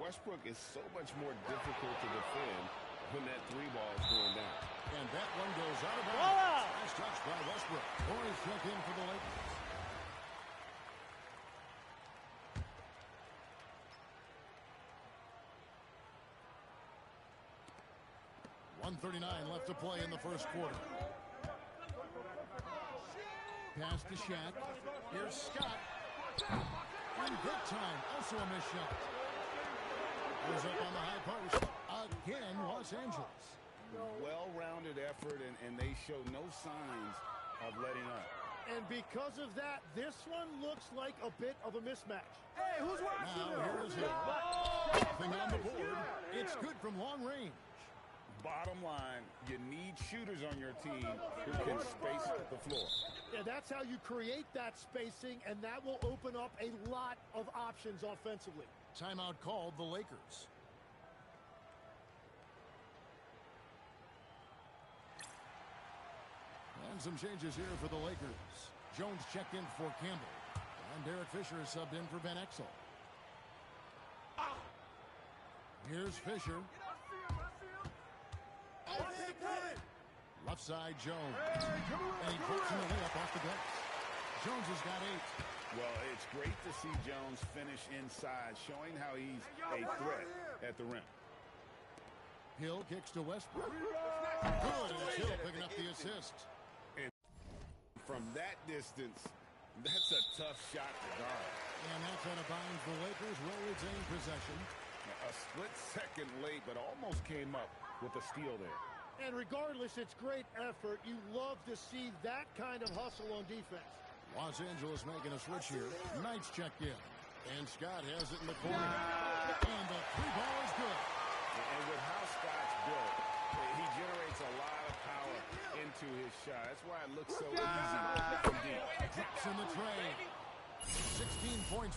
Westbrook is so much more difficult to defend when that 3 ball is going down. And that one goes out of bounds. Nice touch by Westbrook. Boys check in for the Lakers. .139 left to play in the first quarter. Pass to Shaq. Here's Scott. In big time. Also a missed shot. Goes up on the high post. Again, Los Angeles. Well-rounded effort, and they show no signs of letting up. And because of that, this one looks like a bit of a mismatch. Hey, who's watching? Now here's Hill. Nothing on the board. It's good from long range. Bottom line, you need shooters on your team who can space the floor. Yeah, that's how you create that spacing, and that will open up a lot of options offensively. Timeout called the Lakers. And some changes here for the Lakers. Jones checked in for Campbell. And Derek Fisher is subbed in for Van Exel. Here's Fisher. Left side, Jones. And he puts him away up off the glass. Jones has got 8. Well, it's great to see Jones finish inside, showing how he's a threat at the rim. Hill kicks to Westbrook. Good, and it's Hill picking up the assist. And from that distance, that's a tough shot to guard. And that's out of bounds. The Lakers will retain possession. A split second late, but almost came up with a steal there. And regardless, it's great effort. You love to see that kind of hustle on defense. Los Angeles making a switch here. Knight's checked in. And Scott has it in the corner. And the three ball is good. And with how Scott's built, he generates a lot of power into his shot. That's why it looks so easy from deep. Drops in the tray. 16 points.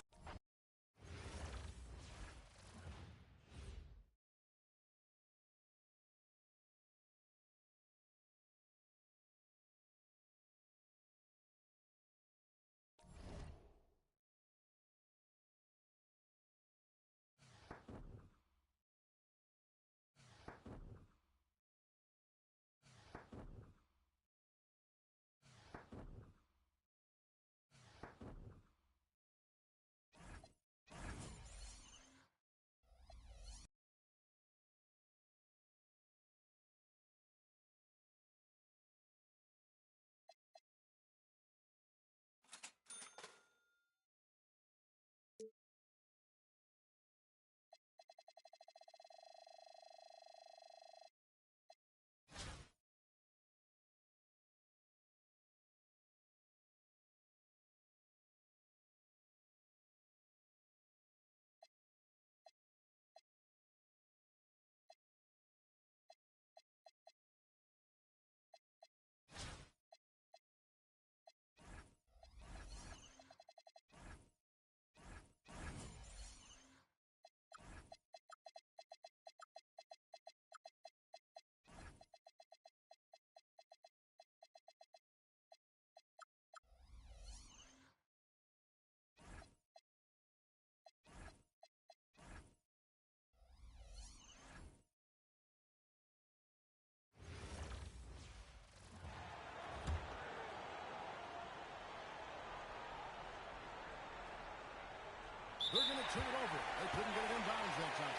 They're going to turn it over. They couldn't get it in bounds that time.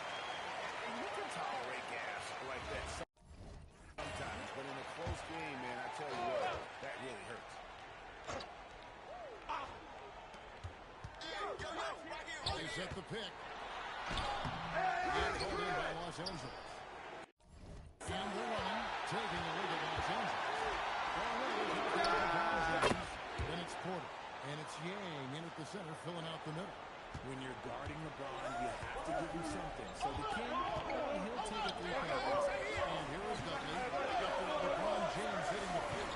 You can tolerate gas like that sometimes, but in a close game, man, I tell you what, that really hurts. They set the pick. And called in by Los Angeles. And the run, taking a look at Los Angeles. Then it's Porter. And it's Yang in at the center, filling out the middle. When you're guarding LeBron, you have to give him something. So the King, he'll take a three-point pass. And here is Dudley. LeBron James hitting the field.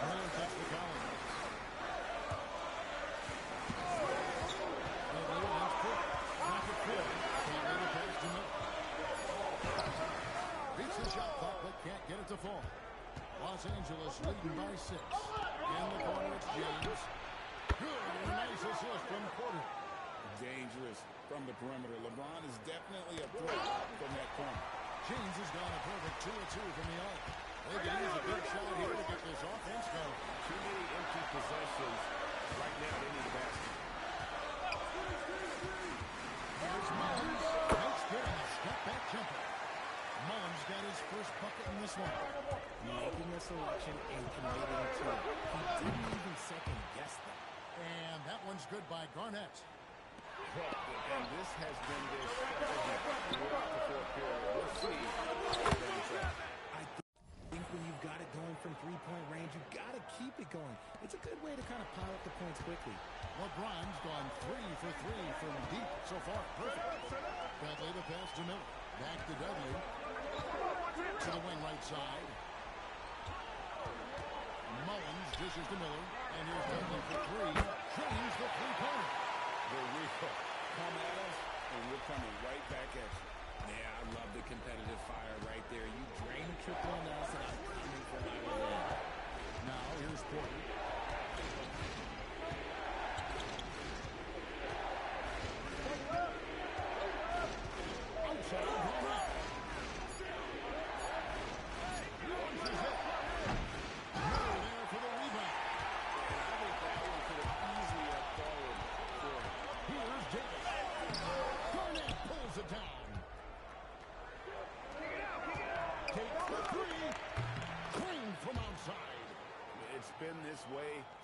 Miller takes the collar. Dudley against Porter. Back at field. Can't let it pass to Miller. Beats the shot clock, but can't get it to fall. Los Angeles leading by 6. In the corner, it's James. Good, and a nice assist from Porter. Dangerous from the perimeter. LeBron is definitely a threat from that corner. James has gone a perfect 2-2 from the arc. They can use a big shot here to get this offense going. Too many empty possessions. Right now, they need a basket. Here's Mullins. Makes good on a step-back jumper. Mullins got his first bucket in this one. Making a selection and committing to it. He didn't even second-guess that. And that one's good by Garnett. And this has been their strategy throughout the fourth period. We'll see. I think when you've got it going from three-point range, you've got to keep it going. It's a good way to kind of pile up the points quickly. LeBron's gone 3 for 3 from deep so far. Perfect. Dudley the pass to Miller. Back to Dudley. To the wing right side. Mullins dishes to Miller. And here's Dudley for 3. James the three-pointer. The real come at us, and we're coming right back at you. Yeah, I love the competitive fire right there. You drain a triple on us, and I'm coming for my reward. Now here's Porter. Outside, Garnett. Launches it. Miller there for the rebound. And I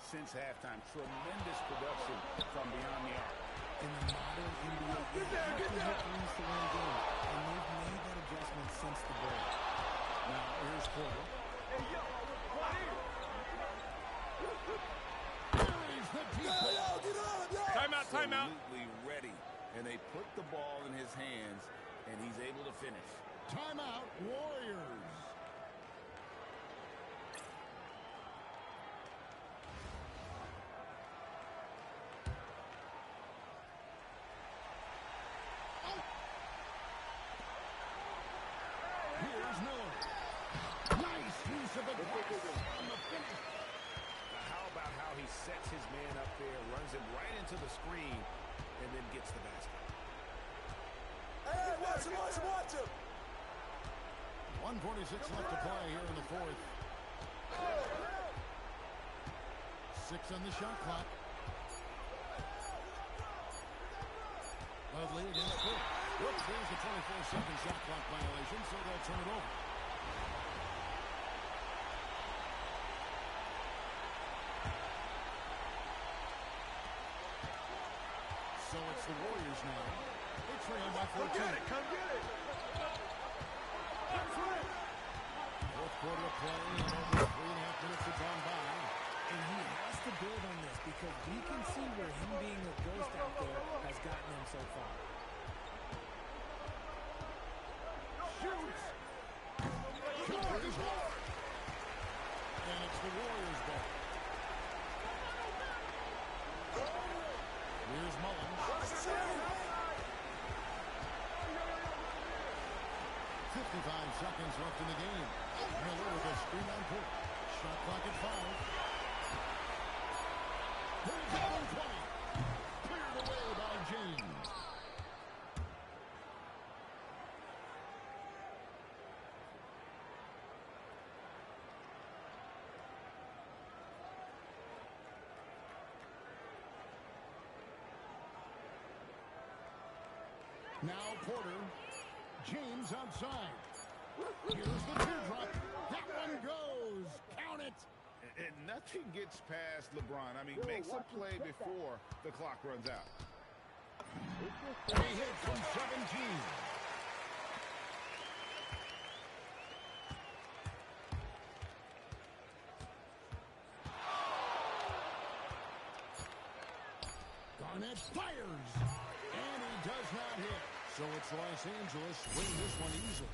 since halftime. Tremendous production from beyond the arc. In the modern NBA, you have to hit threes to win games, and they've made that adjustment since the break. Now, here's Porter. Timeout, timeout. Absolutely ready. And they put the ball in his hands, and he's able to finish. Timeout, Warriors. Here's Miller. Nice use of the glass on the finish. Now, how about how he sets his man up there, runs him right into the screen, and then gets the basket. Hey, watch him. 1:46 left to play here in the fourth. 6 on the shot clock. Dudley against Cook. Whoops, there's a 24-second shot clock violation, so they'll turn it over. So it's the Warriors now. They trail by 14. Come get it. Fourth quarter of play, and over 3.5 minutes have gone by. And he has to build on this because we can see where him being a ghost out there has gotten him so far. Shoots! Covers hard! And it's the Warriors' ball. Here's Mullins. 55 seconds left in the game. Miller with a screen on Porter. Shot clock at 5. Pulls it on 20. Cleared away by James. Now Porter. James outside. Here's the teardrop. That one goes. Count it. And nothing gets past LeBron. I mean, makes a play before the clock runs out. He hit from 17. Garnett fires. And he does not hit. So it's Los Angeles winning this one easily.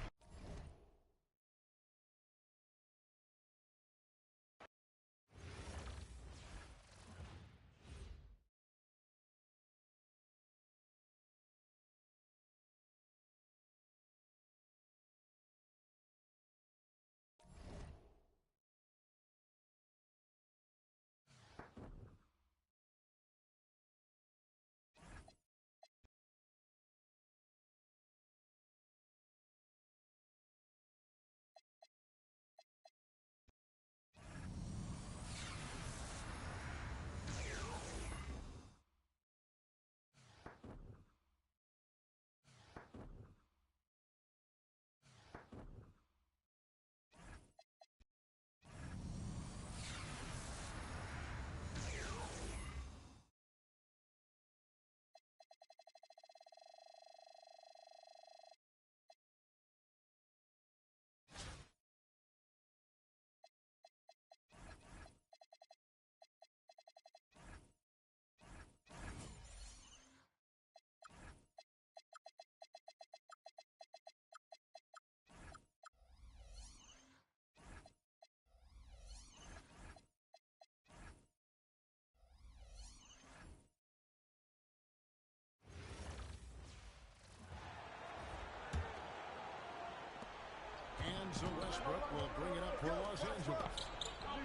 So Westbrook will bring it up for Los Angeles.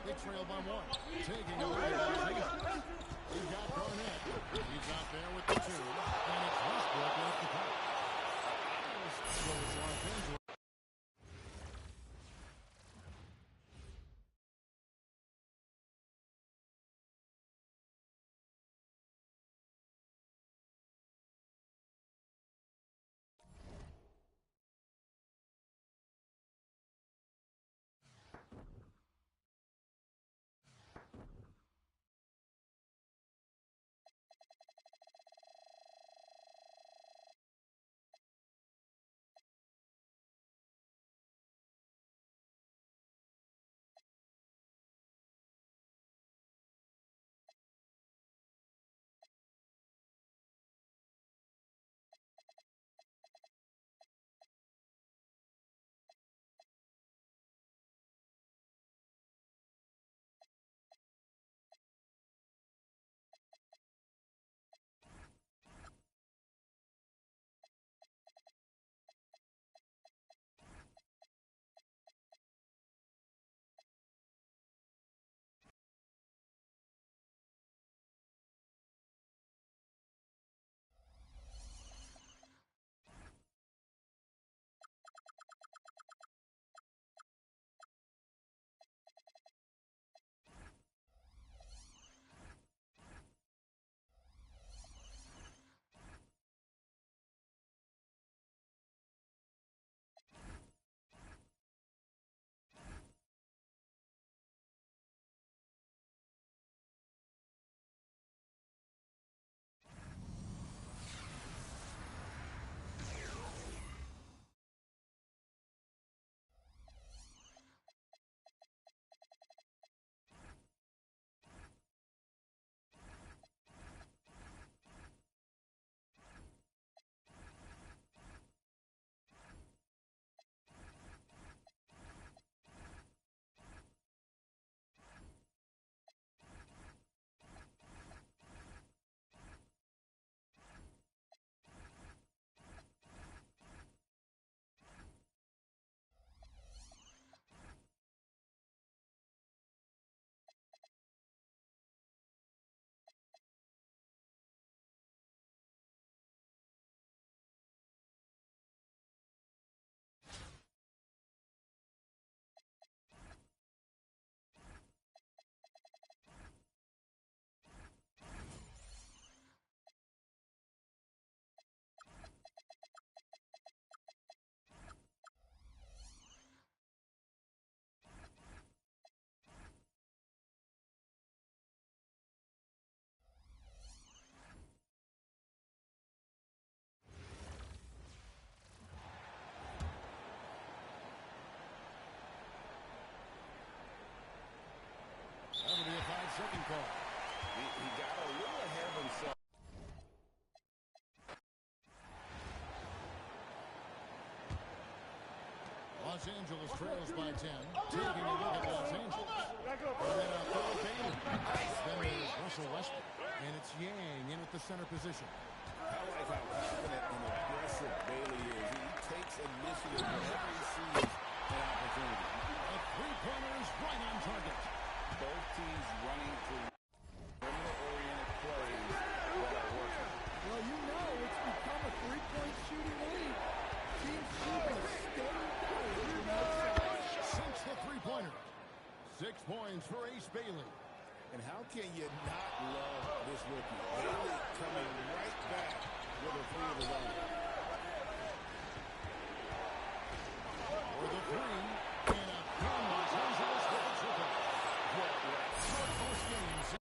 They trail by 1. Taking away Los Angeles. He got Garnett. He's out there with the 2. And it's Westbrook off the top. So it's Los Angeles. Angeles trails by 10. Taking a look at Los Angeles. And then a throw Bailey. Then there's Russell Westbrook. And it's Yang in at the center position. I like how confident and aggressive Bailey is. He takes initiative whenever he sees an opportunity. A three-pointer is right on target. Both teams running through perimeter-oriented plays that are working. Well, you know it's become a three-point shooting league. Teams shooting a steady diet. Sinks the three-pointer. 6 points for Ace Bailey. And how can you not love this rookie? Bailey coming right back with a three of his own. For the three, and a pin Los Angeles with a triple. Short post games.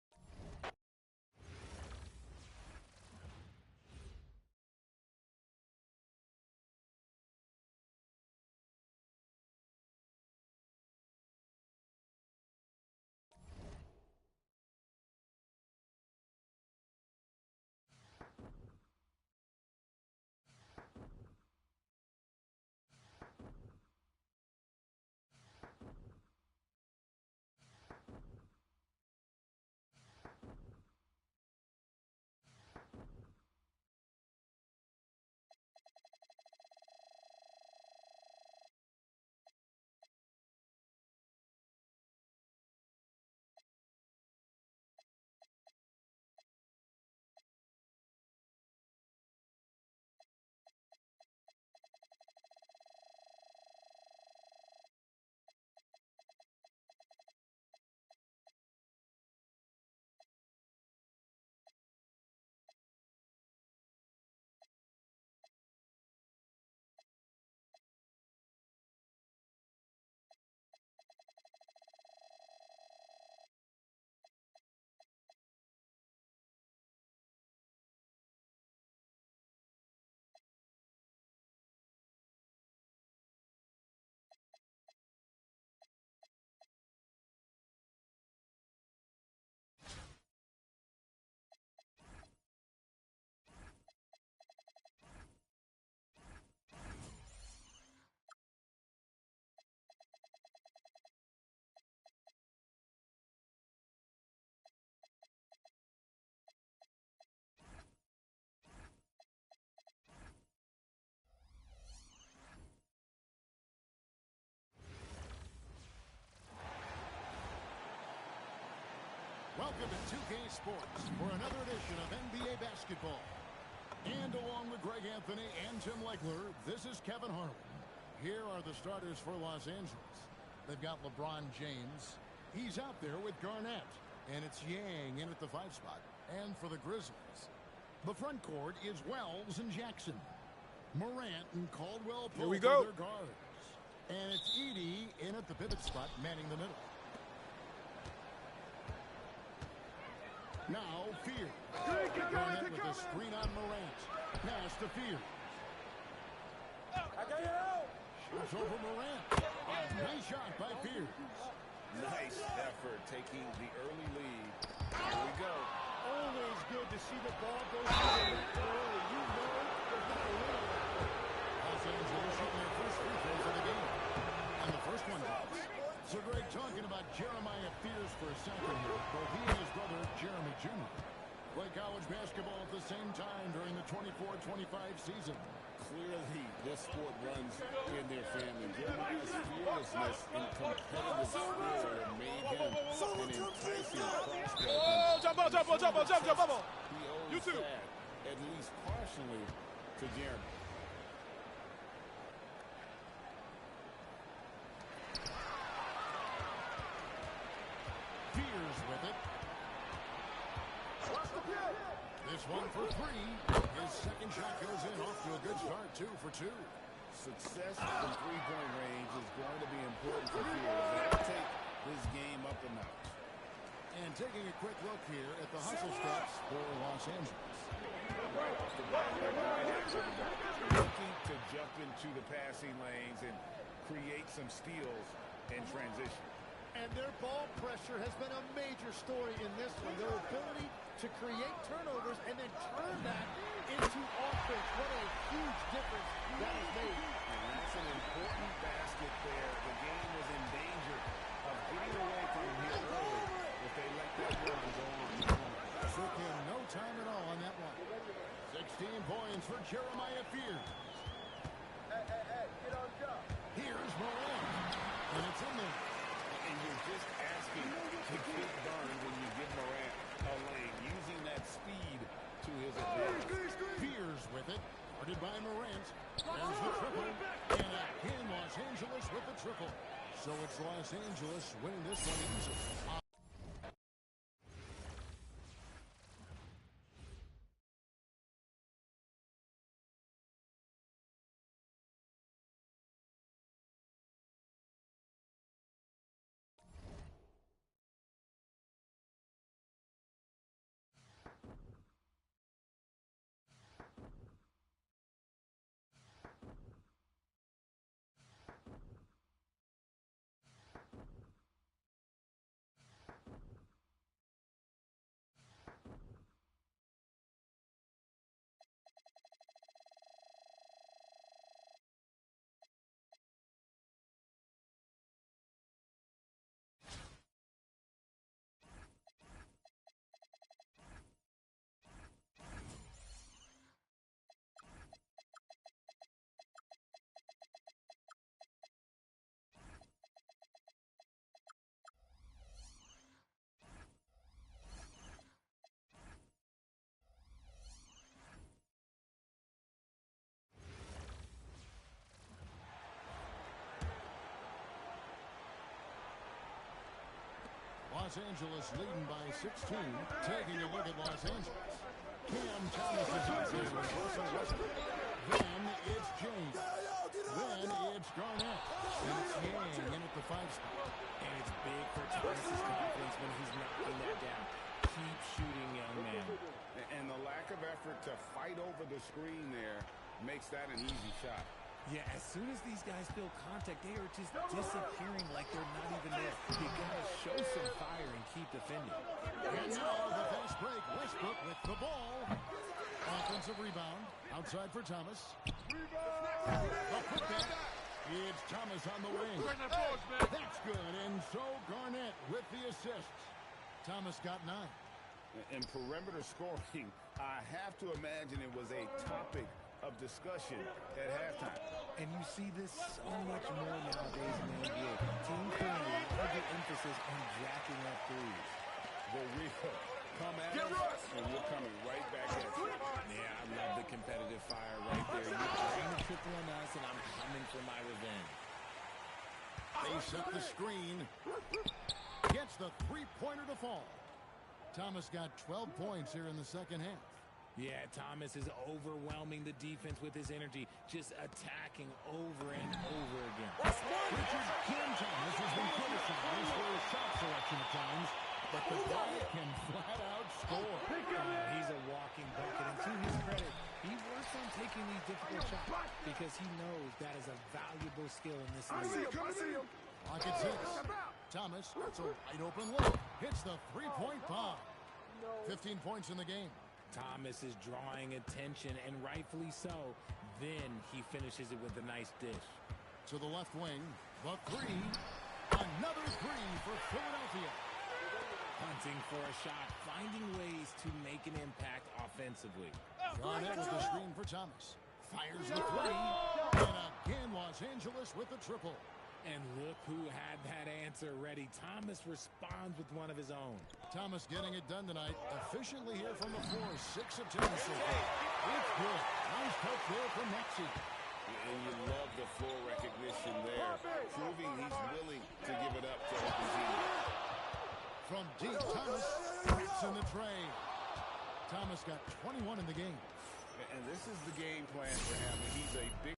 Welcome to 2K Sports for another edition of NBA basketball. And along with Greg Anthony and Tim Legler, this is Kevin Harlan. Here are the starters for Los Angeles. They've got LeBron James. He's out there with Garnett. And it's Yang in at the 5 spot. And for the Grizzlies, the front court is Wells and Jackson. Morant and Caldwell Pope are their guards. And it's Edey in at the pivot spot, manning the middle. Now, Fear. Garnett with a screen on Morant. Pass to Fear. Shoots over Morant. Nice shot by Fear. Nice effort taking the early lead. Here we go. Always good to see the ball go through the net early. You know there's not a winner. Los Angeles shooting their first free throws of the game. And the first one goes. So Greg, talking about Jeremiah Fears for a second here. Both he and his brother, Jeremy Jr., play college basketball at the same time during the 24-25 season. Clearly, this sport runs in their family. Jeremiah's fearlessness and competitive spirit made him an enticing prospect. He owes that, at least partially, to Jeremy. Fears with it. This one for 3. His second shot goes in, off to a good start, 2 for 2. Success from three-point range is going to be important for Fears. They have to take his game up a notch. And taking a quick look here at the hustle stats for Los Angeles. Looking to jump into the passing lanes and create some steals in transition. And their ball pressure has been a major story in this one. Their ability to create turnovers and then turn that into offense. What a huge difference that has made. And that's an important basket there. The game was in danger of getting away from him here early if they let that run go on. Took him no time at all on that one. 16 points for Jeremiah Fears. Hey, get on job. Here's Morant. And it's in there. And you're just asking to get burned when you give Morant a lane, using that speed to his advantage. Fears with it. Guarded by Morant. There's the triple. And again, Los Angeles with the triple. So it's Los Angeles winning this one easily. Los Angeles leading by 16. Taking a look at Los Angeles. Cam Thomas is out there with Russell Westbrook. Then it's James. Then it's Garnett. And it's Yang in at the 5 spot. And it's big for Thomas's confidence when he's knocking that down. Keep shooting, young man. And the lack of effort to fight over the screen there makes that an easy shot. Yeah, as soon as these guys feel contact, they are just disappearing like they're not even there. You gotta show some fire and keep defending. And now the fast break. Westbrook with the ball. Offensive rebound. Outside for Thomas. A putback. It's Thomas on the wing. That's good. And so Garnett with the assist. Thomas got 9. And perimeter scoring, I have to imagine it was a topic of discussion at halftime. And you see this so much more nowadays in the NBA. Teams putting a larger emphasis on jacking up threes. The real come at us, and we're coming right back at you. Yeah, I love the competitive fire right there. You bring the triple on us, and I'm coming for my revenge. They set the screen. Gets the three-pointer to fall. Thomas got 12 points here in the second half. Yeah, Thomas is overwhelming the defense with his energy, just attacking over and over again. Richard Cam Thomas has been criticized for his shot selection at times, but the guy can flat out score. He's a walking bucket, and to his credit, he works on taking these difficult shots because he knows that is a valuable skill in this league. Clock at 6. Thomas gets a wide open look. Hits the three-point bomb. 15 points in the game. Thomas is drawing attention, and rightfully so. Then he finishes it with a nice dish. To the left wing, the 3. Another 3 for Philadelphia. Hunting for a shot, finding ways to make an impact offensively. Garnett with the screen for Thomas. Fires the 3. And again, Los Angeles with the triple. And look who had that answer ready. Thomas responds with one of his own. Thomas getting it done tonight. Efficiently here from the floor. 6 of 10 so far. It's good. Nice touch there from Maxey. And you love the floor recognition there. Proving he's willing to give it up to open team. From deep, Thomas cracks in the tray. Thomas got 21 in the game. And this is the game plan for him. He's a big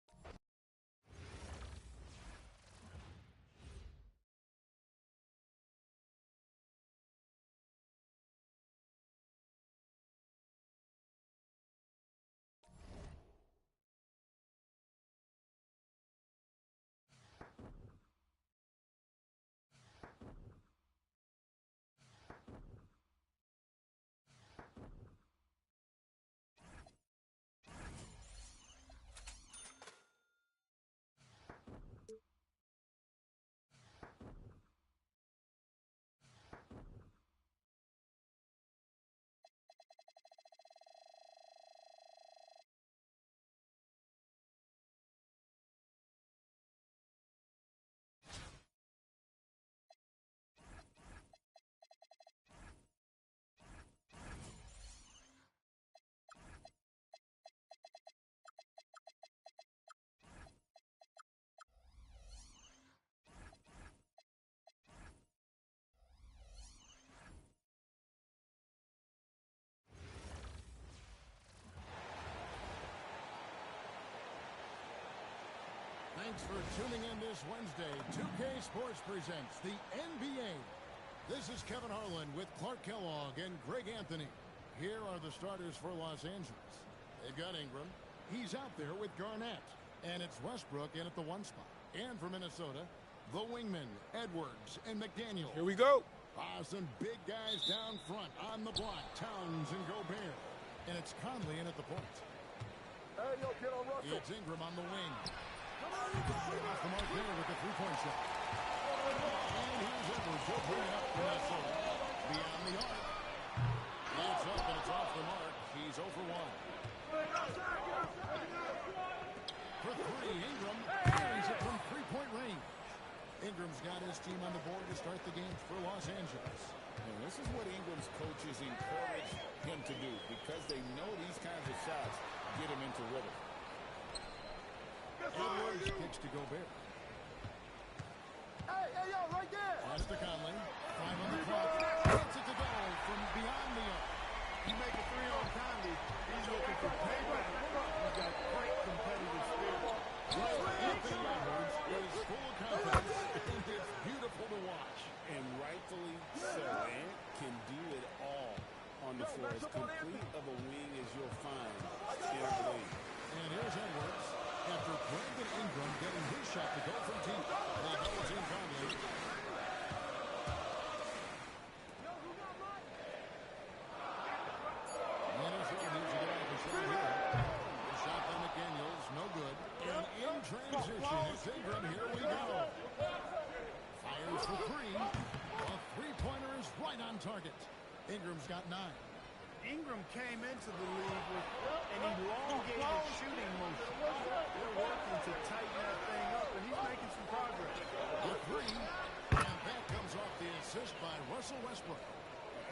Thanks for tuning in this Wednesday. 2K Sports presents the NBA. This is Kevin Harlan with Clark Kellogg and Greg Anthony. Here are the starters for Los Angeles. They've got Ingram. He's out there with Garnett. And it's Westbrook in at the 1 spot. And for Minnesota, the wingmen, Edwards and McDaniel. Here we go. Some big guys down front on the block. Towns and Gobert. And it's Conley in at the point. Hey, yo, get on Russell. It's Ingram on the wing. Off the mark there with the three-point shot. And here's Edwards. He'll bring it up for Minnesota. Beyond the arc. It's up and it's off the mark. He's 0 for 1. For 3, Ingram carries it from three-point range. Ingram's got his team on the board to start the game for Los Angeles. And this is what Ingram's coaches encourage him to do because they know these kinds of shots get him into rhythm. Edwards kicks to Gobert. Hey, yo, right there. Pass to Conley. 5 on the clock. Hits it to go from beyond the arc. You make a three on Conley, he's looking for payback. He's got great competitive spirit. Anthony Edwards is full of confidence, and it's beautiful to watch. And rightfully so. Ant can do it all on the floor. As complete of a wing as you'll find in our league. And here's Edwards. After Brandon Ingram getting his shot to go from deep. They double team Conley. Minnesota needs to get out of the shot here. The shot by McDaniels, no good. And in transition, it's Ingram. Here we go. Fires for 3. A three-pointer is right on target. Ingram's got 9. Ingram came into the league with an elongated shooting motion. They're working to tighten that thing up, and he's making some progress. The 3, and that comes off the assist by Russell Westbrook.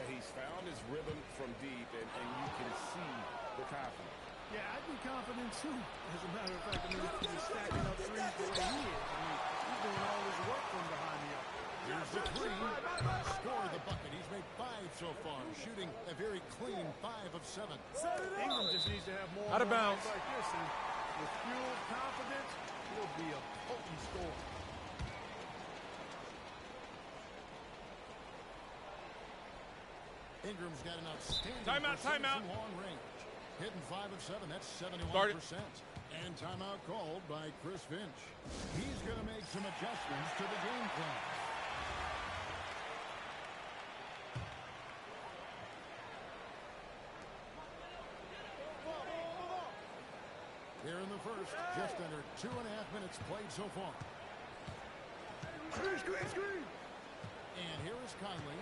He's found his rhythm from deep, and you can see the confidence. Yeah, I'd be confident, too. As a matter of fact, I mean, if he was stacking up threes the way he is. I mean, he's doing all his work from behind the arc. Here's the 3. Score the bucket. He's made 5 so far, shooting a very clean 5 of 7. Ingram just needs to have more Out of bounds. like this, and with fueled confidence, he'll be a potent scorer. Ingram's got an outstanding Timeout, percentage timeout. from long range. Hitting 5 of 7. That's 71%. Start it. And timeout called by Chris Finch. He's going to make some adjustments to the game plan. Here in the first, just under 2.5 minutes played so far. Screen. And here is Conley.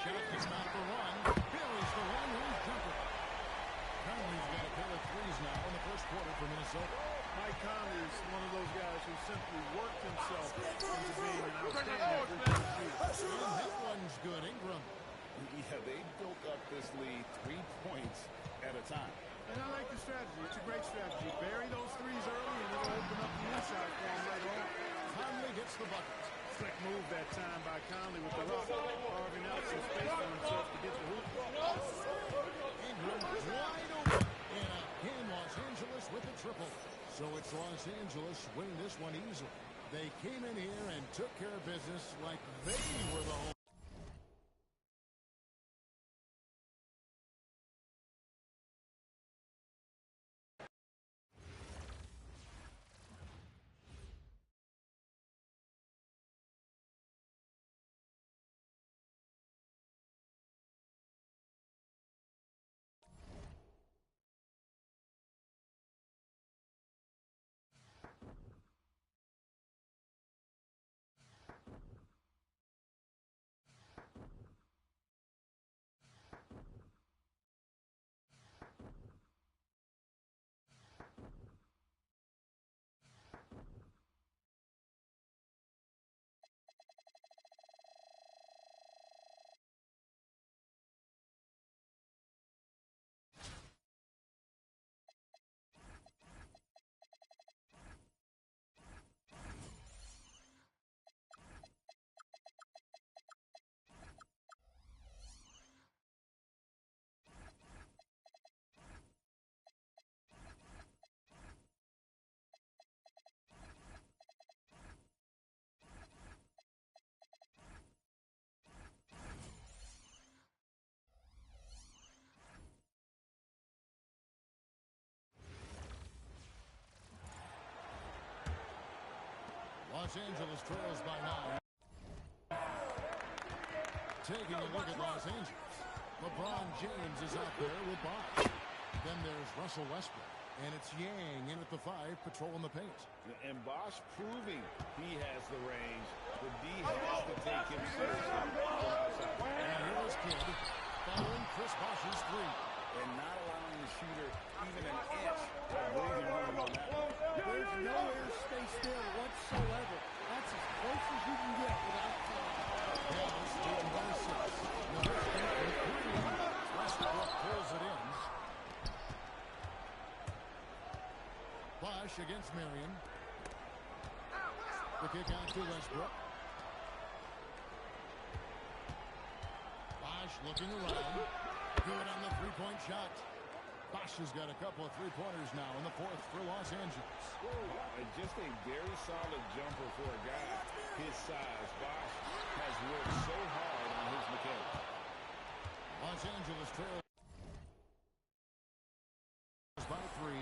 Shot gets out for 1. Buries the long-range jumper. Conley's got a pair of 3s now in the first quarter for Minnesota. Mike Conley is one of those guys who simply worked himself into being an outstanding three-point shooter. And that one's good. Ingram. Yeah, they built up this lead 3 points at a time. And I like the strategy. It's a great strategy. Bury those threes early, and it'll open up the inside for him later on. Conley gets the bucket. Slick move that time by Conley with the rock, carving out some space for himself to get the hoop. Ingram wide open. And a game Los Angeles with a triple. So it's Los Angeles winning this one easily. They came in here and took care of business like they were the home. Los Angeles trails by 9. Taking a look at Los Angeles. LeBron James is out there with Bosh. Then there's Russell Westbrook. And it's Yang in at the 5, patrolling the paint. And Bosh proving he has the range. The D has to take him seriously from outside. And here's Kidd following Chris Bosh's 3. And not allowing the shooter even an inch of breathing room on that one. There's no airspace there whatsoever. That's as close as you can get without time. Dallas leading by 6. Nowitzki from 3. Westbrook pulls it in. Bosh against Marion. The kick out to Westbrook. Bosh looking around. Good on the three-point shot. Bosh has got a couple of three-pointers now in the 4th for Los Angeles. Just a very solid jumper for a guy his size. Bosh has worked so hard on his mechanics. Los Angeles trails by 3.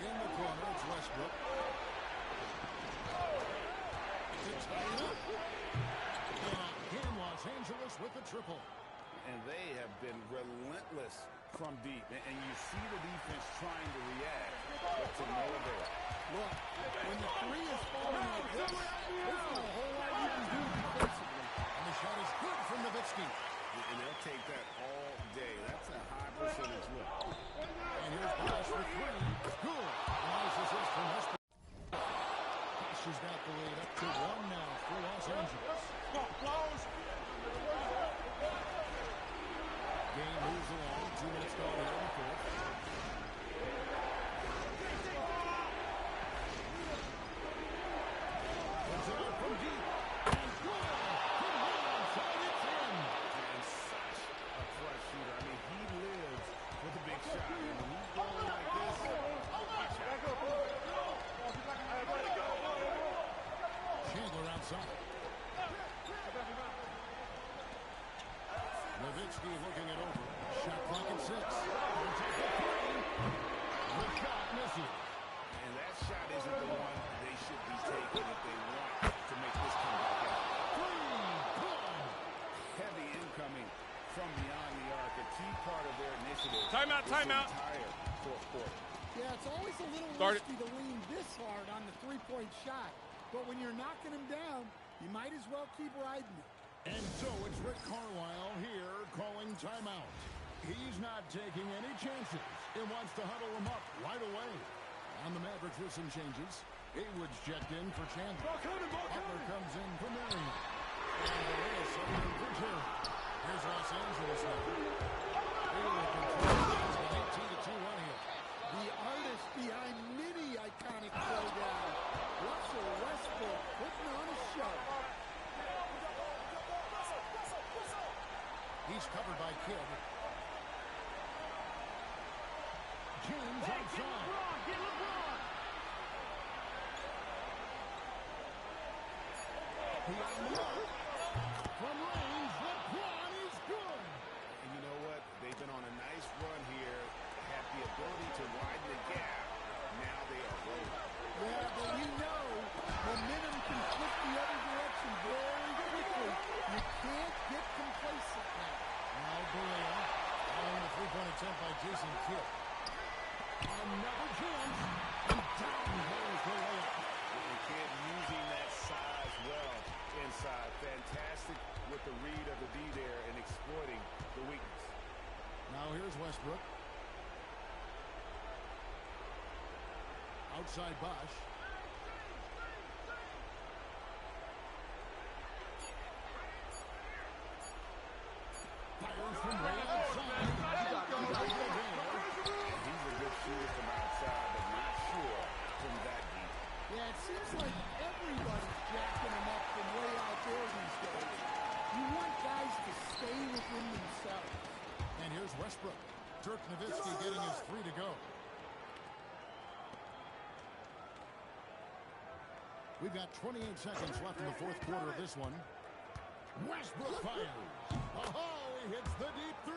In the corner, it's Westbrook. To tie it up. And again, Los Angeles with the triple. And they have been relentless from deep. And you see the defense trying to react, but to no avail. Look, when the 3 is falling like this, there's not a whole lot you can do defensively. And the shot is good from Nowitzki. And they'll take that all day. That's a high percentage look. And here's Bosh for 3. Good. Nice assist from Westbrook. Bosh has got the lead up to 1 now for Los Angeles. Game moves along. 2 minutes gone here in the 4th. Puts it up from deep. And good. From right outside, it's in. And such a clutch shooter. I mean, he lives for the big shot. And when he's going like this, watch out. Chandler outside. Nowitzki looking it over. Shot clock at 6. He'll take the 3. The shot misses. And that shot isn't the one they should be taking if they want to make this comeback out. 3. Good. Heavy incoming from beyond the arc. A key part of their initiative. Timeout, timeout. Entire 4th quarter. Yeah, it's always a little Start risky to lean this hard on the three-point shot. But when you're knocking him down, you might as well keep riding it. And so it's Rick Carlisle here calling timeout. He's not taking any chances. He wants to huddle him up right away. On the Mavericks with some changes. Haywood's checked in for Chandler. Butler comes in for Marion. And Reyes subbed in for Terry. Here's Los Angeles now. Haywood controls things with 18-2 here. The artist behind many iconic throwdowns. Russell Westbrook putting on a show. He's covered by Kidd. James outside. He on the mark. From range, LeBron is good. And you know what? They've been on a nice run here. Have the ability to widen the gap. Now they are rolling. Yeah, but you know, momentum can flip the other direction very quickly. You can't get complacent now. Now Barea, following the three-point attempt by Jason Kidd. Another chance, and down goes the layup. And Kidd using that size well inside. Fantastic with the read of the D there and exploiting the weakness. Now here's Westbrook. Outside Bosh. Fires from way outside. He's a good shooter from outside, but not sure from that deep. Yeah, it seems like everybody's jacking him up from way out there these days. You want guys to stay within themselves. And here's Westbrook. Dirk Nowitzki getting his 3 to go. We've got 28 seconds left in the 4th quarter of this one. Westbrook fires. Oh, he hits the deep 3.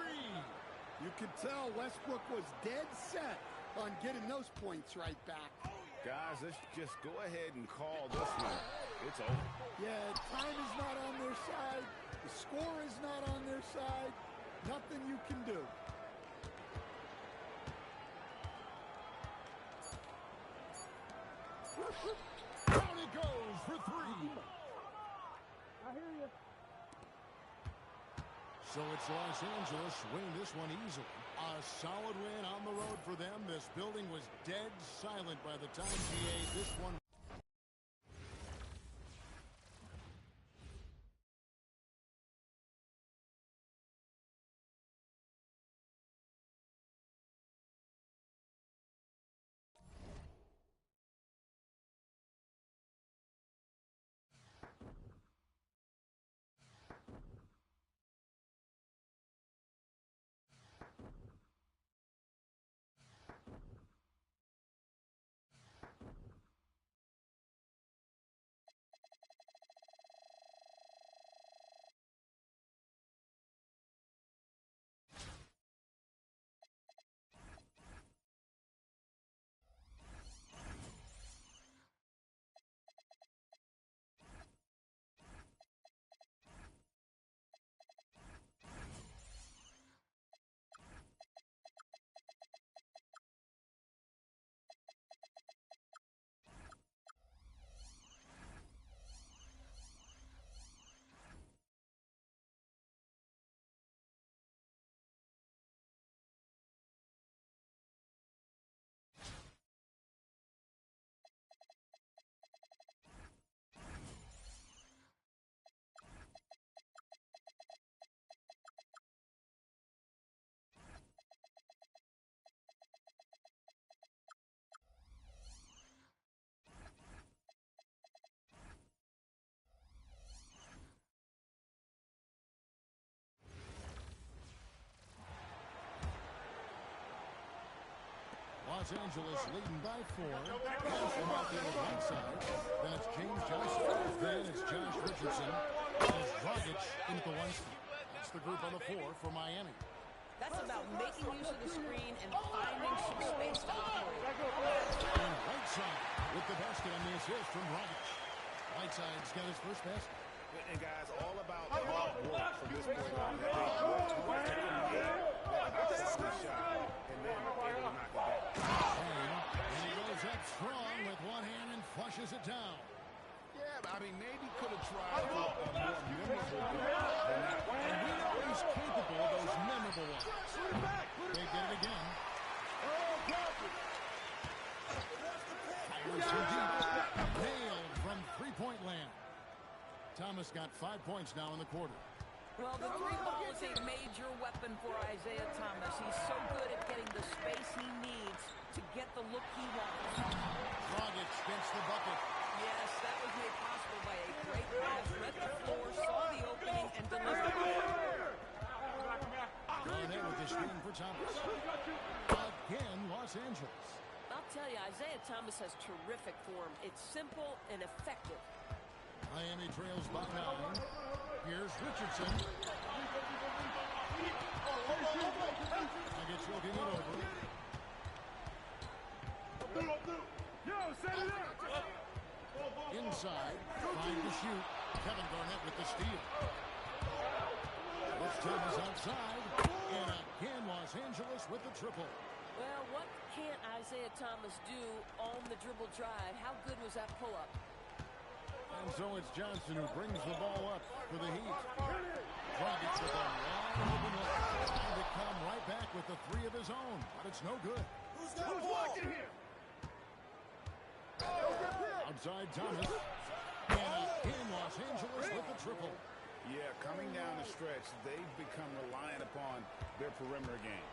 You could tell Westbrook was dead set on getting those points right back. Guys, let's just go ahead and call this one. It's over. Yeah, time is not on their side. The score is not on their side. Nothing you can do. Down it goes for three. I hear you. So it's Los Angeles winning this one easily. A solid win on the road for them. This building was dead silent by the time GA this one. Los Angeles leading by 4. Pass from out there right side. That's James Johnson. Then it's Josh Richardson. And it's Dragic into the 1 spot. That's the group on the 4 for Miami. That's about making use of the screen and finding some space to operate. And Whiteside with the basket on the assist from Dragic. Whiteside's got his first basket. And guys, all about hard work from this point on. That they work towards the shot, and then able to knock it down. And he goes up strong with one hand and flushes it down. Yeah, but I mean, maybe could have tried a more memorable one than that. And we know he's capable of those memorable ones. They did it again. Fires from deep. Nailed from three-point land. Thomas got 5 points now in the quarter. Well, the three ball is a major weapon for Isaiah Thomas. He's so good at getting the space he needs to get the look he wants. Dragic gets the bucket. Yes, that was made possible by a great pass. Read the floor, saw the opening, and delivered. Garnett with the screen for Thomas. Again, Los Angeles. I'll tell you, Isaiah Thomas has terrific form. It's simple and effective. Miami trails by 9. Here's Richardson. Dragic looking it over. Inside, trying to shoot. Kevin Garnett with the steal. This Thomas outside. And again, Los Angeles with the triple. Well, what can't Isaiah Thomas do on the dribble drive? How good was that pull-up? And so it's Johnson who brings the ball up for the Heat. Dragic with a wide open look. Trying to come right back with the 3 of his own. But it's no good. Who's blocking here? Outside Thomas. And again, Los Angeles with the triple. Yeah, coming down the stretch, they've become reliant upon their perimeter game.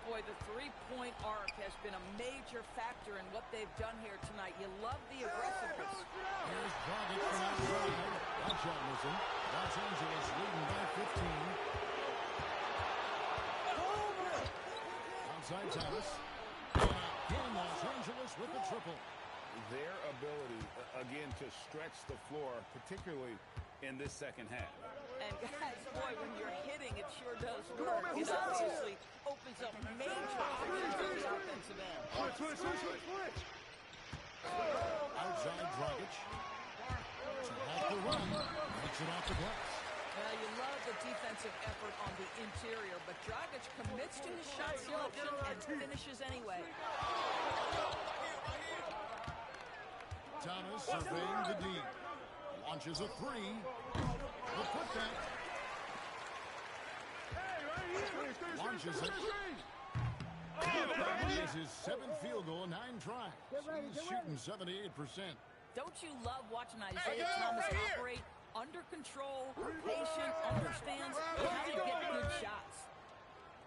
Boy, the three-point arc has been a major factor in what they've done here tonight. You love the aggressiveness. Here's Dragic from outside. That shot missing. Los Angeles leading by 15. Outside Thomas. And again, Los Angeles with the triple. Their ability, again, to stretch the floor, particularly in this second half. And guys, boy, when you're hitting, it sure does work. It obviously opens up major opportunities on the offensive end. Outside Dragic. To have the run. Makes it off the glass. Now, you love the defensive effort on the interior, but Dragic commits to his shot selection and finishes anyway. Thomas surveying the D. Launches a three. The putback. Launches it. That is his 7th field goal in 9 tries. He's shooting 78%. Don't you love watching Isaiah Thomas operate? Under control, patient, understands how to get good shots.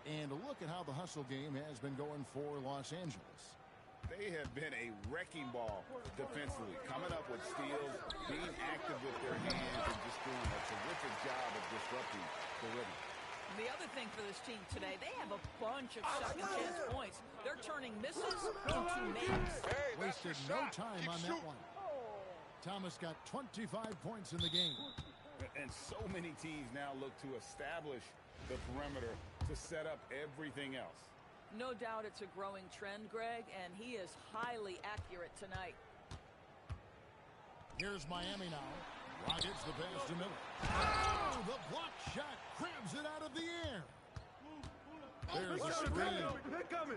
And a look at how the hustle game has been going for Los Angeles. They have been a wrecking ball defensively, coming up with steals, being active with their hands, and just doing a terrific job of disrupting the rhythm. The other thing for this team today, they have a bunch of second-chance points. They're turning misses into makes. Wasted no time on that one. Thomas got 25 points in the game. And so many teams now look to establish the perimeter to set up everything else. No doubt it's a growing trend, Greg, and he is highly accurate tonight. Here's Miami now. Rockets the pass to Miller. Oh, the block shot grabs it out of the air. There's a screen.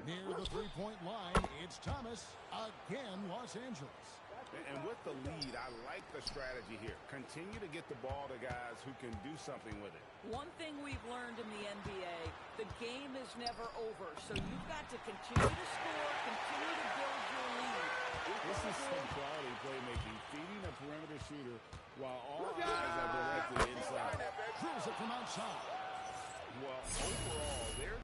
Near the three-point line, it's Thomas. Again, Los Angeles. And with the lead, I like the strategy here. Continue to get the ball to guys who can do something with it. One thing we've learned in the NBA, the game is never over. So you've got to continue to score, continue to build your lead. This is some quality playmaking, feeding a perimeter shooter while all eyes are directed inside. Drills it from outside. Well, overall, they're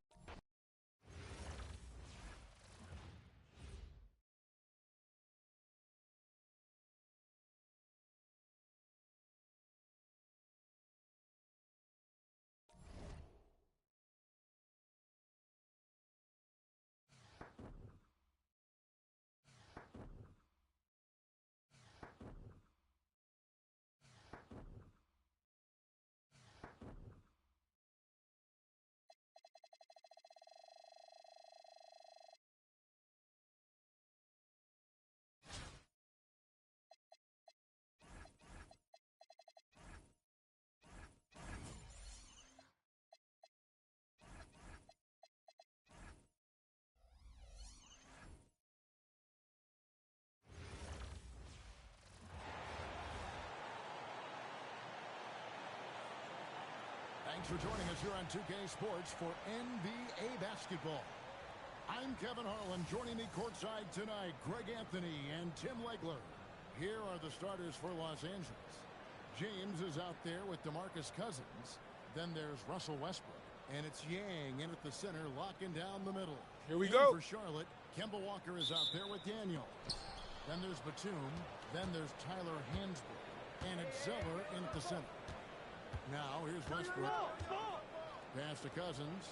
Thanks for joining us here on 2K Sports for NBA basketball. I'm Kevin Harlan. Joining me courtside tonight, Greg Anthony and Tim Legler. Here are the starters for Los Angeles. James is out there with DeMarcus Cousins. Then there's Russell Westbrook. And it's Yang in at the center, locking down the middle. Here we go. For Charlotte, Kemba Walker is out there with Daniel. Then there's Batum. Then there's Tyler Hansbrook. And it's Zeller in at the center. Now, here's Westbrook. Pass to Cousins.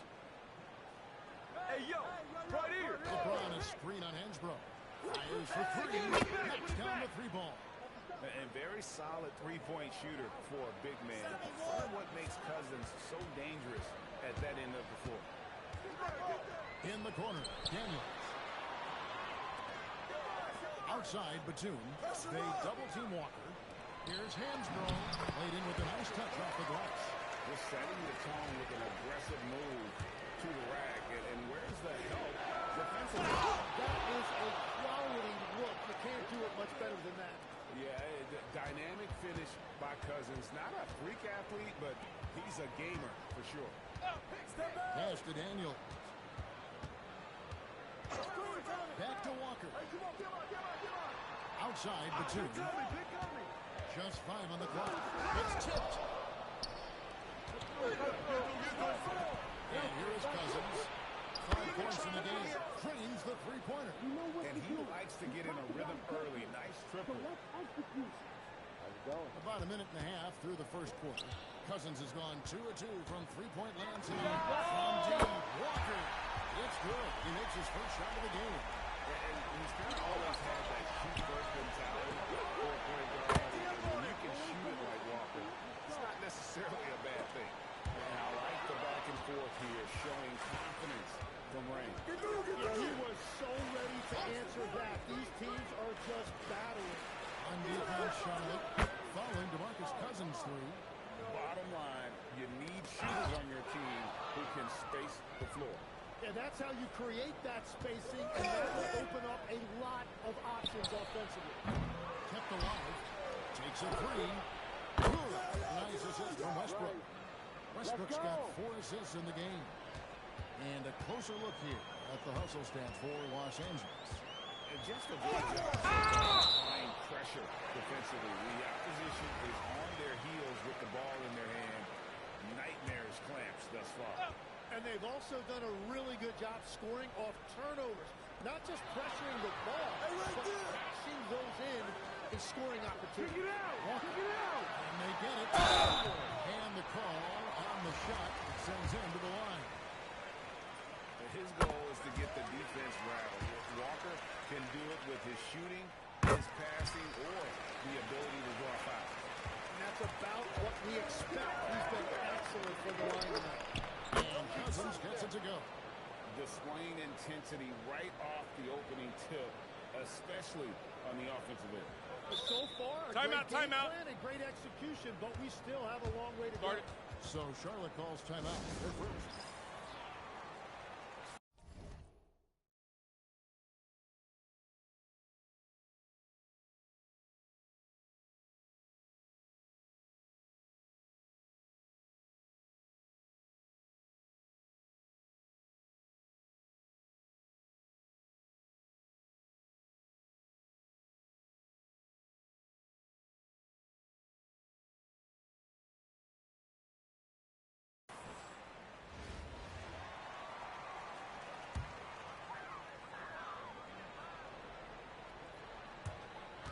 Hey, yo, right here. LeBron is screen on Hansbrook. Fires for three. Knocks down the three ball. And very solid three-point shooter for a big man. Part of what makes Cousins so dangerous at that end of the floor. In the corner, Daniels. Outside, Batum. They double-team Walker. Here's Hansbrough. Laid in with a nice touch off the glass. Just setting the tone with an aggressive move to the rack. And where's the help defensively? That is a quality look. You can't do it much better than that. Yeah, dynamic finish by Cousins. Not a freak athlete, but he's a gamer for sure. Pass to Daniels. Back to Walker. Outside, Batum. Just 5 on the clock. It's tipped. And here is Cousins. 5 points in the game. Drains the three-pointer. And he likes to get in a rhythm early. Nice triple. About a minute and a half through the first quarter. Cousins has gone 2 of 2 from three-point land to from deep. Walker. It's good. He makes his first shot of the game. And he's kind of always had that shoot-first mentality for a point guard. When you can shoot it like Walker, it's not necessarily a bad thing. And I like the back and forth here, showing confidence from Rain. Yeah, he was so ready to answer that. These teams are just battling. On defense, Charlotte. Following DeMarcus Cousins three. Bottom line, you need shooters on your team who can space the floor. Yeah, that's how you create that spacing, and that will open up a lot of options offensively. Kept alive. Takes a three. Nice assist from Westbrook. Westbrook's got 4 assists in the game. And a closer look here at the hustle stats for Los Angeles. And just a good job applying pressure defensively. The opposition is on their heels with the ball in their hand. Nightmarish clamps thus far. And they've also done a really good job scoring off turnovers. Not just pressuring the ball, but crashing those in scoring opportunity. And they get it. And the call on the shot sends him to the line. His goal is to get the defense rattled. Walker can do it with his shooting, his passing, or the ability to draw fouls. And that's about what we expect. He's been excellent from the line tonight. And Cousins gets it to go. Displaying intensity right off the opening tip, especially on the offensive end. So far, a great game plan and great execution, but we still have a long way to go. So Charlotte calls timeout. They're first.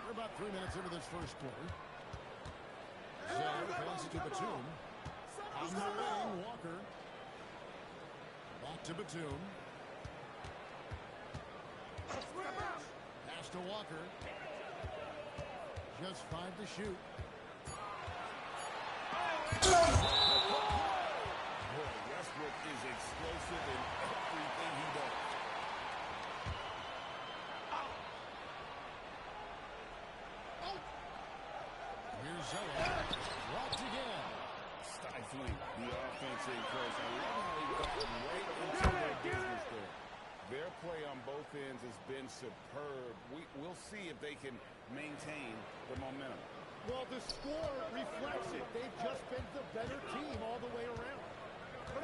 We're about 3 minutes into this first quarter. Zeller passes to Batum. On the wing, Walker. Back to Batum. Pass to Walker. Just 5 to shoot. Boy, Westbrook is explosive in everything he does. Here's Zeller. Blocked again. Stifling the offense in close. I love how he got right into their business there. Their play on both ends has been superb. We'll see if they can maintain the momentum. Well, the score reflects it. They've just been the better team all the way around.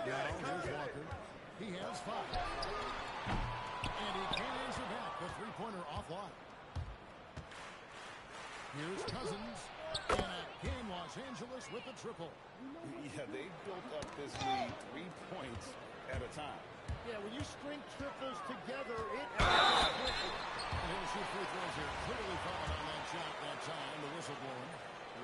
Now here's Walker. He has 5. And he can't answer back. The three-pointer offline. Here's Cousins. And again, Los Angeles with the triple. Yeah, they built up this lead 3 points at a time. Yeah, when you string triples together, it happens quickly. And he'll shoot free throws here. Clearly fouled on that shot that time. The whistle blowing.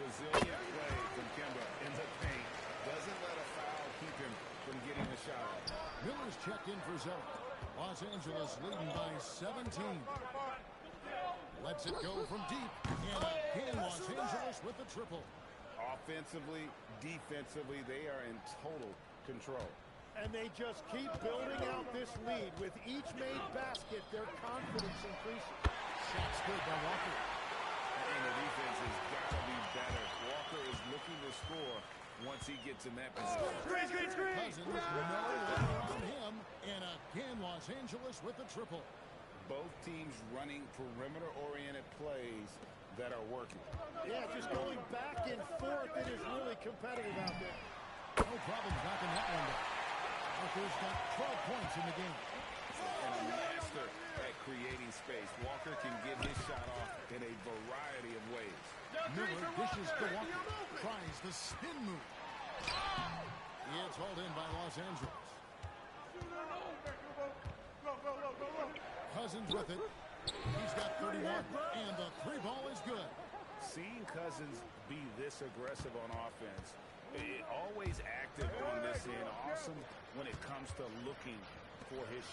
Resilient play from Kemba in the paint. Doesn't let a foul keep him from getting the shot off. Miller's checked in for Zeller. Los Angeles leading by 17. Lets it go from deep. And again, Los Angeles with the triple. Offensively, defensively, they are in total control. And they just keep building out this lead. With each made basket, their confidence increases. Shots good by Walker. And the defense has got to be better. Walker is looking to score once he gets in that position. Cousins, no letter on him. And again, Los Angeles with the triple. Both teams running perimeter-oriented plays that are working. Yeah, just going back and forth. It is really competitive out there. No problem knocking that one down. Walker's got 12 points in the game. And a master at creating space. Walker can get his shot off in a variety of ways. Miller dishes to Walker. Tries the spin move. It's hauled in by Los Angeles. Cousins with it. He's got 31. And the 3-ball is good. Seeing Cousins be this aggressive on offense, always active on this end, awesome when it comes to looking for his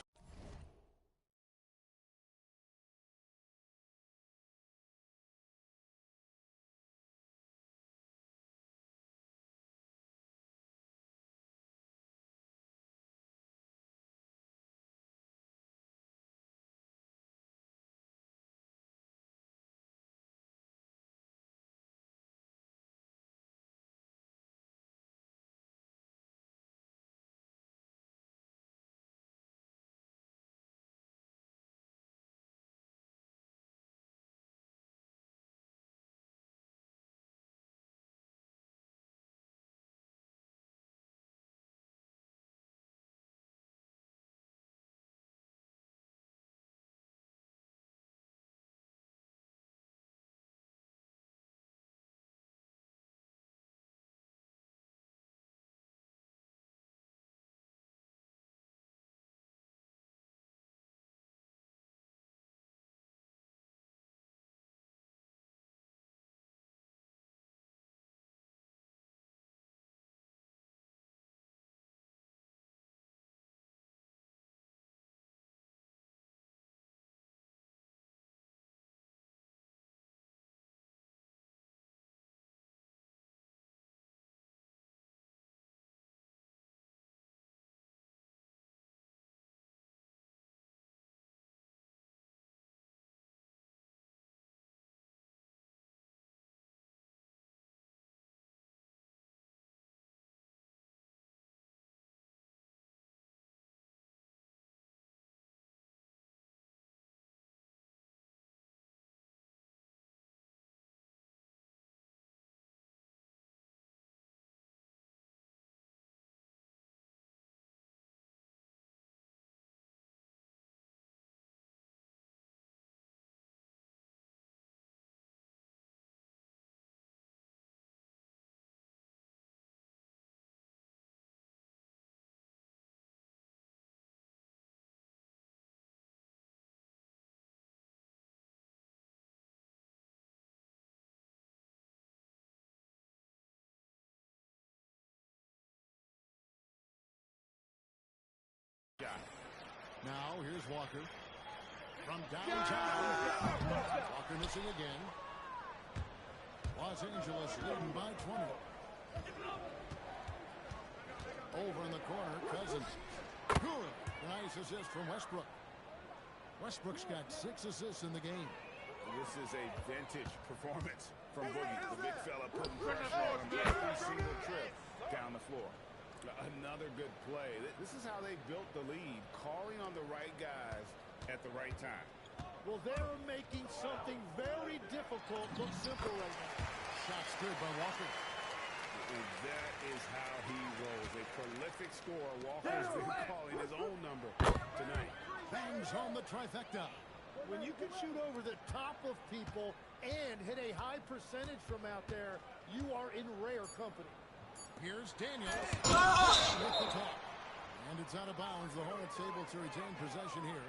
Now here's Walker. From downtown. Walker missing again. Los Angeles leading by 20. Over in the corner, Cousins. Good. Nice assist from Westbrook. Westbrook's got 6 assists in the game. This is a vintage performance from Boogie. The big fella putting pressure on him every single trip down the floor. Another good play. This is how they built the lead, calling on the right guys at the right time. Well, they're making something very difficult look simple right now. Shot's good by Walker. And that is how he rolls. A prolific scorer. Walker's been calling his own number tonight. Bangs on the trifecta. When you can shoot over the top of people and hit a high percentage from out there, you are in rare company. Here's Daniels. With the top. And it's out of bounds. The Hornets able to retain possession here.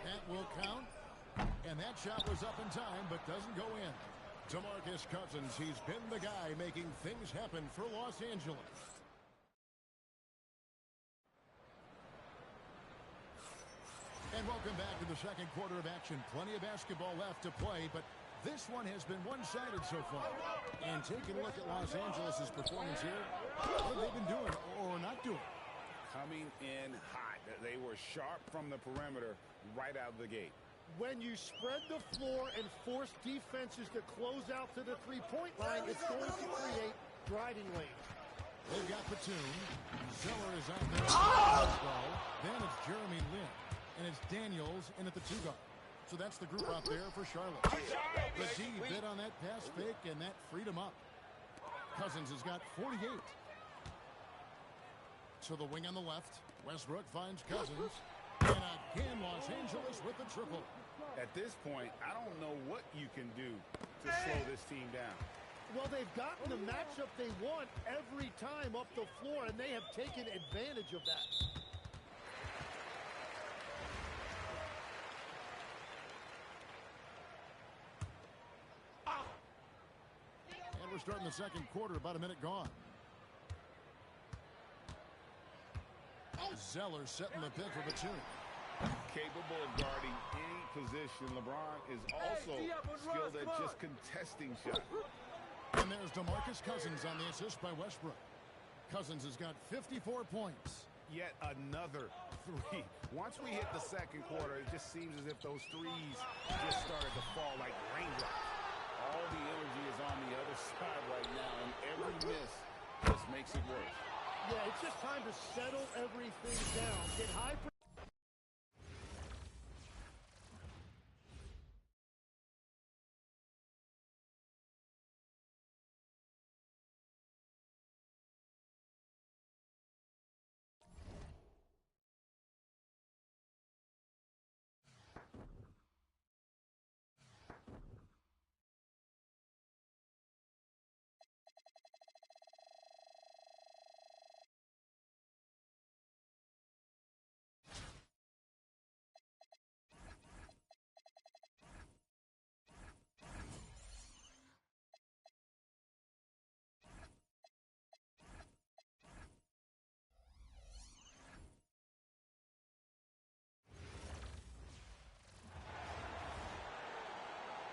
That will count. And that shot was up in time, but doesn't go in. DeMarcus Cousins, he's been the guy making things happen for Los Angeles. And welcome back to the second quarter of action. Plenty of basketball left to play, but this one has been one-sided so far. And taking a look at Los Angeles' performance here, what have they been doing or not doing? Coming in hot. They were sharp from the perimeter right out of the gate. When you spread the floor and force defenses to close out to the three-point line, it's going to create driving lanes. They've got Batum. Zeller is out there. Then it's Jeremy Lin. And it's Daniels in at the 2 guard. So that's the group out there for Charlotte. The D bit on that pass fake, and that freed him up. Cousins has got 48. To the wing on the left. Westbrook finds Cousins. And again, Los Angeles with the triple. At this point, I don't know what you can do to slow this team down. Well, they've gotten the matchup they want every time up the floor, and they have taken advantage of that. And we're starting the second quarter, about a minute gone. Zeller setting the pick for Batum. Capable of guarding any position. LeBron is also skilled at just contesting shots. And there's DeMarcus Cousins on the assist by Westbrook. Cousins has got 54 points. Yet another 3. Once we hit the second quarter, it just seems as if those threes just started to fall like raindrops. All the energy is on the other side right now, and every miss just makes it worse. Yeah, it's just time to settle everything down. Get high.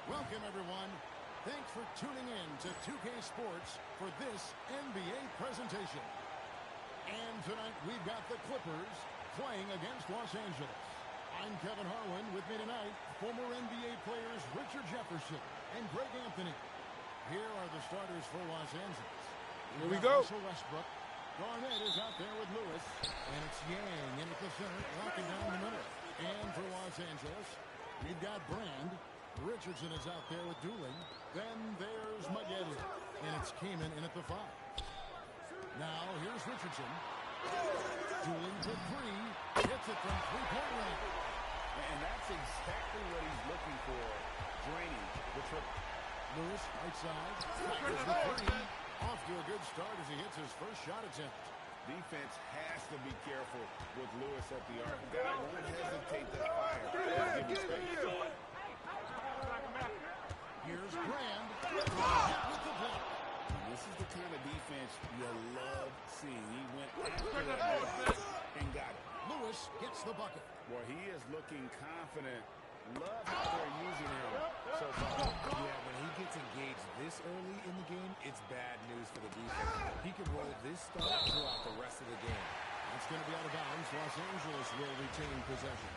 Welcome, everyone. Thanks for tuning in to 2K Sports for this NBA presentation. And tonight, we've got the Clippers playing against Los Angeles. I'm Kevin Harlan. With me tonight, former NBA players Richard Jefferson and Greg Anthony. Here are the starters for Los Angeles. Here we go. Russell Westbrook. Garnett is out there with Lewis. And it's Yang in at the center, locking down the middle. And for Los Angeles, we've got Brand. Richardson is out there with Dooling. Then there's Maggette. And it's Kaman in at the 5. Now, here's Richardson. Dooling for 3. Hits it from three-point range. And that's exactly what he's looking for, draining the triple. Lewis, right side. Fires the 3. Off to a good start as he hits his first shot attempt. Defense has to be careful with Lewis at the arc. The guy won't hesitate to fire. Here's Brand. With the block. This is the kind of defense you love seeing. He went after that ball and got it. Lewis gets the bucket. Boy, he is looking confident. Love how they're using him so far. Yeah, when he gets engaged this early in the game, it's bad news for the defense. He can roll this start throughout the rest of the game. It's going to be out of bounds. Los Angeles will retain possession.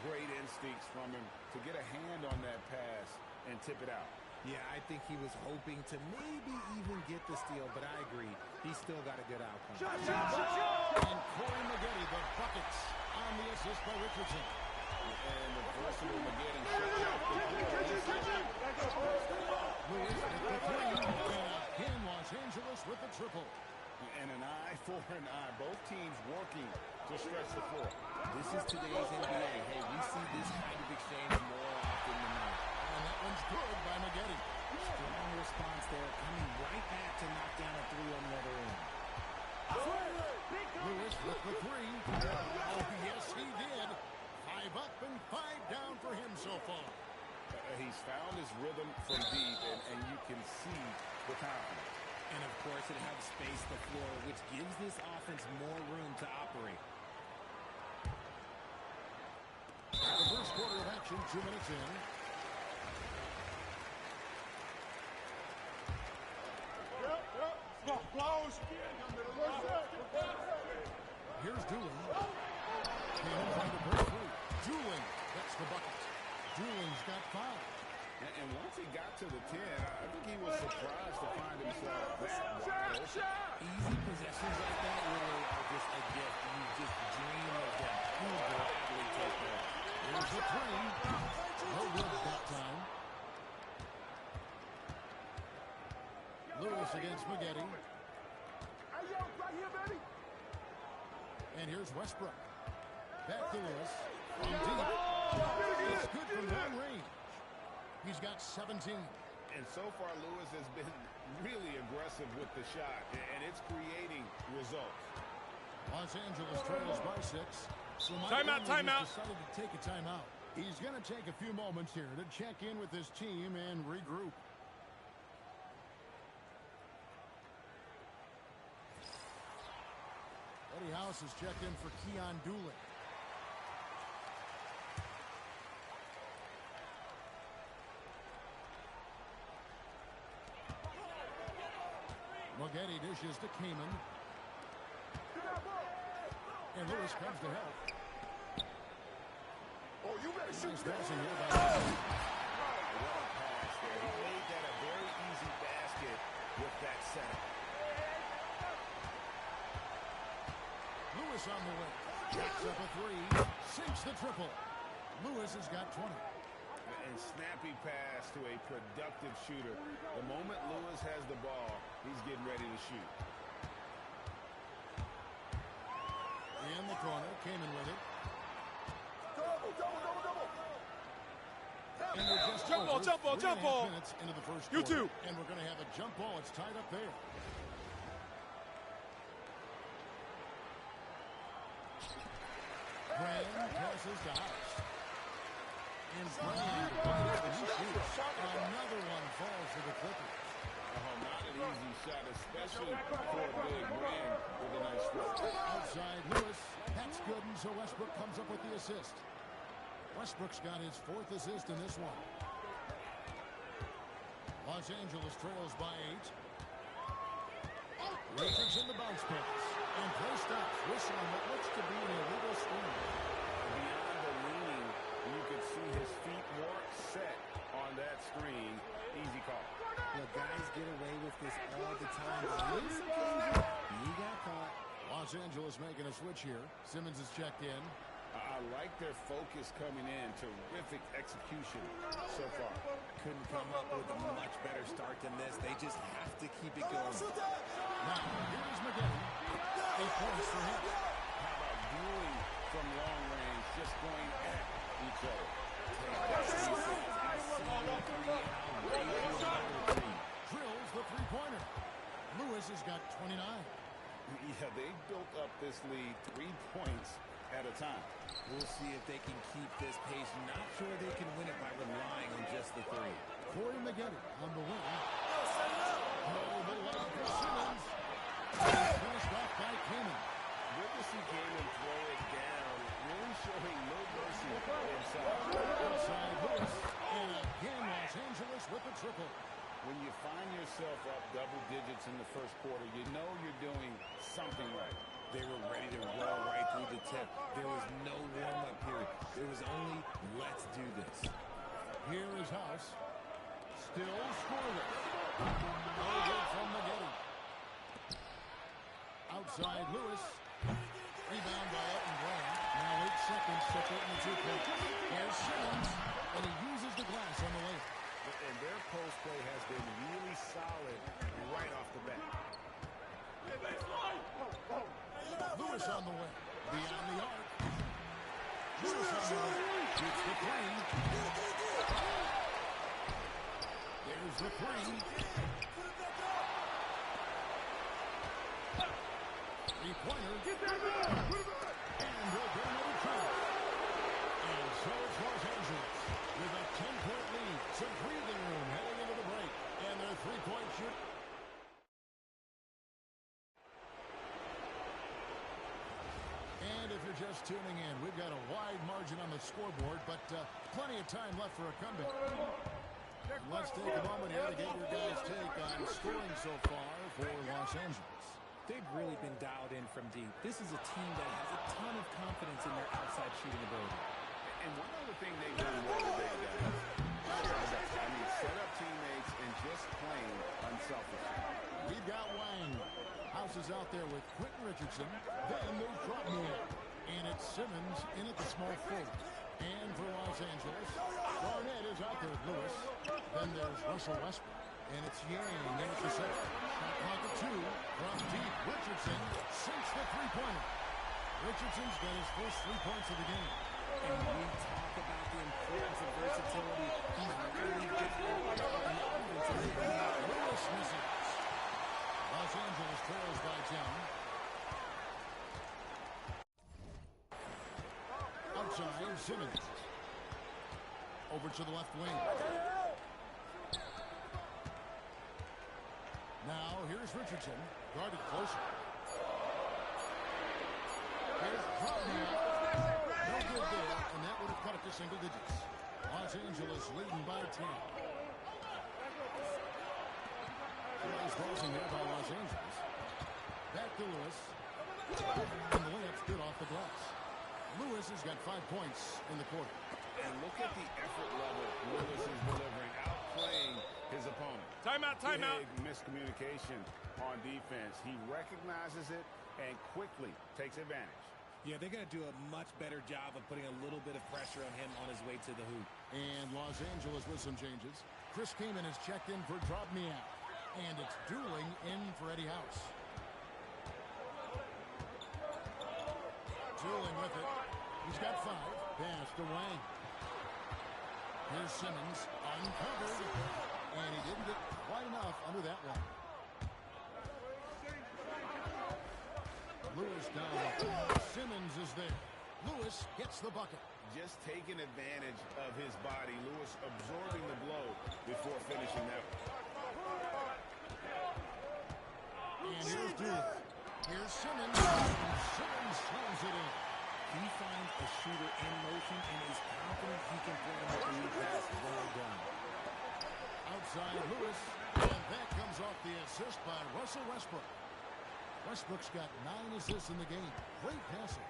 Great instincts from him to get a hand on that pass and tip it out. Yeah, I think he was hoping to maybe even get the steal, but I agree. He still got a good outcome. And Corey Maggette, the buckets on the assist by Richardson. And the versatile Maggette shuts off the Lewis with the three. And again, Los Angeles with the triple. And an eye for an eye. Both teams working to stretch the floor. This is today's NBA. Hey, we see this kind of exchange more often than not. And that one's good by Maggette. Strong response there, coming right back to knock down a three on the other end. Lewis with the three. Oh, yes, he did. 5 up and 5 down for him so far. He's found his rhythm from deep, and you can see the confidence. And, of course, it has space the floor, which gives this offense more room to operate. The first quarter of action, 2 minutes in. Here's Doolin. Came trying to break through. Doolin gets the bucket. Doolin's got 5. And once he got to the 10, I think he was surprised to find himself that wide open. Easy possessions like that really are just a gift. You just dream of them. You will gladly take that. Here's the 3. No good that time. Lewis against Maggette. And here's Westbrook. Back to Lewis. From deep. It's good from long range. He's got 17. And so far, Lewis has been really aggressive with the shot, and it's creating results. Los Angeles trails by 6. So Timeout. decided to take a timeout. He's going to take a few moments here to check in with his team and regroup. Eddie House has checked in for Keon Doolin. Maggette dishes to Kamen. And Lewis comes to help. Oh, you better shoot Nice passing here by Well pass there. He made that a very easy basket with that setup. Lewis on the way. Jacks up a 3. Sinks the triple. Lewis has got 20. And snappy pass to a productive shooter. The moment Lewis has the ball, he's getting ready to shoot. In the corner, Kamen with it. Double. And we're just Jump ball, over jump ball, 3.5 jump ball. minutes into the first You quarter. too. And we're going to have a jump ball. It's tied up there. Brand passes to House. And Brand right up and he shoots. Another one falls to the Clippers. Not an easy shot, especially for a big Brand with a nice stroke. Outside Lewis. That's good, and so Westbrook comes up with the assist. Westbrook's got his 4th assist in this one. Los Angeles trails by 8. Richardson the bounce pass. And play stops. Whistle on what looks to be an illegal screen. Beyond the leaning, you could see his feet more set on that screen. Easy call. Look, guys get away with this all the time. But on this occasion, he got caught. Los Angeles making a switch here. Simmons is checked in. I like their focus coming in. Terrific execution so far. Couldn't come up with a much better start than this. They just have to keep it going. Now, here's Maggette. 8 points for him. How about dueling from long range, just going at each other? Drills the three-pointer. Lewis has got 29. Yeah, they built up this lead 3 points at a time. We'll see if they can keep this pace. Not sure they can win it by relying on just the 3. Corey Maggette on the wing. No, the Simmons. Finished off by Kaman. Good to see Kaman throw it down, really showing no mercy inside. Outside Lewis. And again, Los Angeles with the triple. When you find yourself up double digits in the first quarter, you know you're doing something right. They were ready to roll right through the tip. There was no warm-up period. There was only, let's do this. Here is House. Still scoreless. No good from Maggette. Outside Lewis. Rebound by Elton Brand. Now 8 seconds to put in the 2-point. Here's Simmons, and he uses the glass on the layup. And their post play has been really solid right off the bat. Lewis on the way. Beyond the arc. Lewis on the way. Shoots the three. There's the three. Three-pointer. And they'll get another try. And so it's Los Angeles with a 10-point lead. Some breathing room heading into the break. And their three-point shoot. And if you're just tuning in, we've got a wide margin on the scoreboard, but plenty of time left for a comeback. Let's take a moment here to get your guys' take on scoring so far for Los Angeles. They've really been dialed in from deep. This is a team that has a ton of confidence in their outside shooting ability. And one other thing they've done well today, guys, set up teammates and just playing unselfishly. We've got Wang. House is out there with Quentin Richardson. Then there's Dropnia. And it's Simmons in at the small forward. And for Los Angeles, Garnett is out there with Lewis. Then there's Russell Westbrook. And it's Yang in at the center. Shot clock at 2. From deep, Richardson sinks the three-pointer. Richardson's got his first 3 points of the game. And we talk about the importance of versatility. He's really good on the offensive end. Lewis misses. Los Angeles trails by 10. Outside, Simmons. Over to the left wing. Now, here's Richardson. Guarded closer. Here's Dropnia. No good there, and that would have cut it to single digits. Los Angeles leading by 10. Nice crossing there by Los Angeles. Back to Lewis. And the layup's good off the glass. Lewis has got 5 points in the quarter. And look at the effort level Lewis is delivering, outplaying his opponent. Timeout, timeout. Big miscommunication on defense. He recognizes it and quickly takes advantage. Yeah, they're going to do a much better job of putting a little bit of pressure on him on his way to the hoop. And Los Angeles with some changes. Chris Kaman has checked in for Dropnia. And it's dueling in for Eddie House. Dueling with it. He's got 5. Pass to Wang. Here's Simmons uncovered. And he didn't get quite enough under that one. Lewis down. Simmons is there. Lewis gets the bucket. Just taking advantage of his body. Lewis absorbing the blow before finishing that one. And here's Dewey. Here's Simmons. Simmons throws it in. He finds a shooter in motion and is confident he can throw him up a lead pass. Well done. Outside Lewis. And that comes off the assist by Russell Westbrook. Westbrook's got 9 assists in the game. Great passing.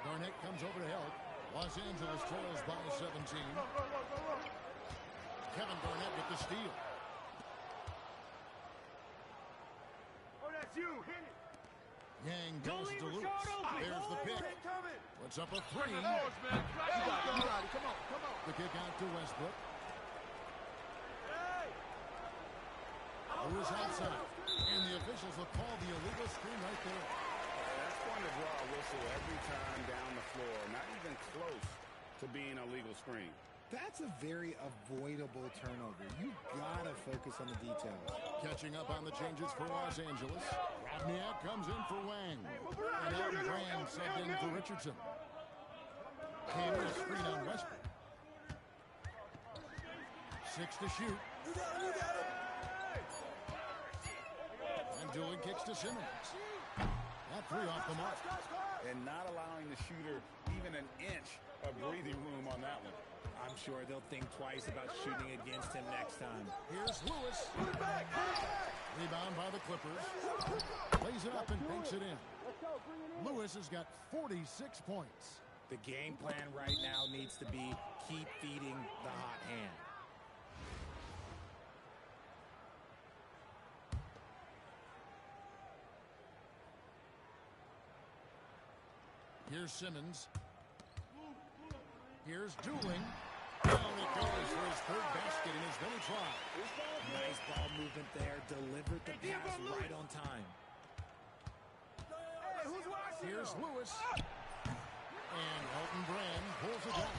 Garnett comes over to help. Los Angeles trails by 17. Kevin Garnett with the steal. Oh, that's you. Hit it. Yang goes to Lewis. There's the pick. Puts up a 3. You got it. Come on, come on. The kick out to Westbrook. Lewis outside. And the officials will call the illegal screen right there. That's going to draw a whistle every time down the floor. Not even close to being a legal screen. That's a very avoidable turnover. You gotta focus on the details. Catching up on the changes for Los Angeles. Dropnia comes in for Wang. And Elton Brand subbed in for Richardson. Came to screen on Westbrook. 6 to shoot. And Doolin kicks to Simmons. That three off the mark. And not allowing the shooter even an inch of breathing room on that one. I'm sure they'll think twice about shooting against him next time. Here's Lewis. Rebound by the Clippers. Lays it up and banks it in. Lewis has got 46 points. The game plan right now needs to be keep feeding the hot hand. Here's Simmons. Here's Doolin. Down it goes for his third basket in his many try. Nice ball movement there. Delivered the pass right on time. Here's Lewis. And Elton Brand pulls it down.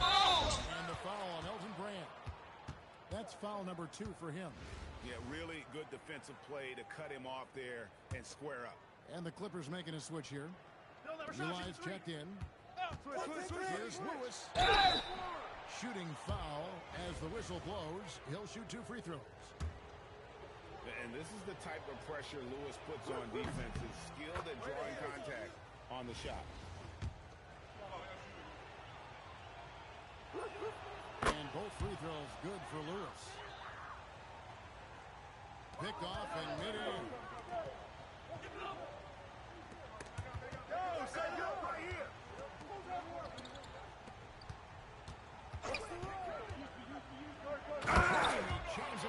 And the foul on Elton Brand. That's foul number 2 for him. Yeah, really good defensive play to cut him off there and square up. And the Clippers making a switch here. Eli's checked in. Here's Lewis. Shooting foul as the whistle blows. He'll shoot 2 free throws. And this is the type of pressure Lewis puts on defense. Is skilled at drawing contact on the shot. And both free throws good for Lewis. Picked off and mid-air. He jams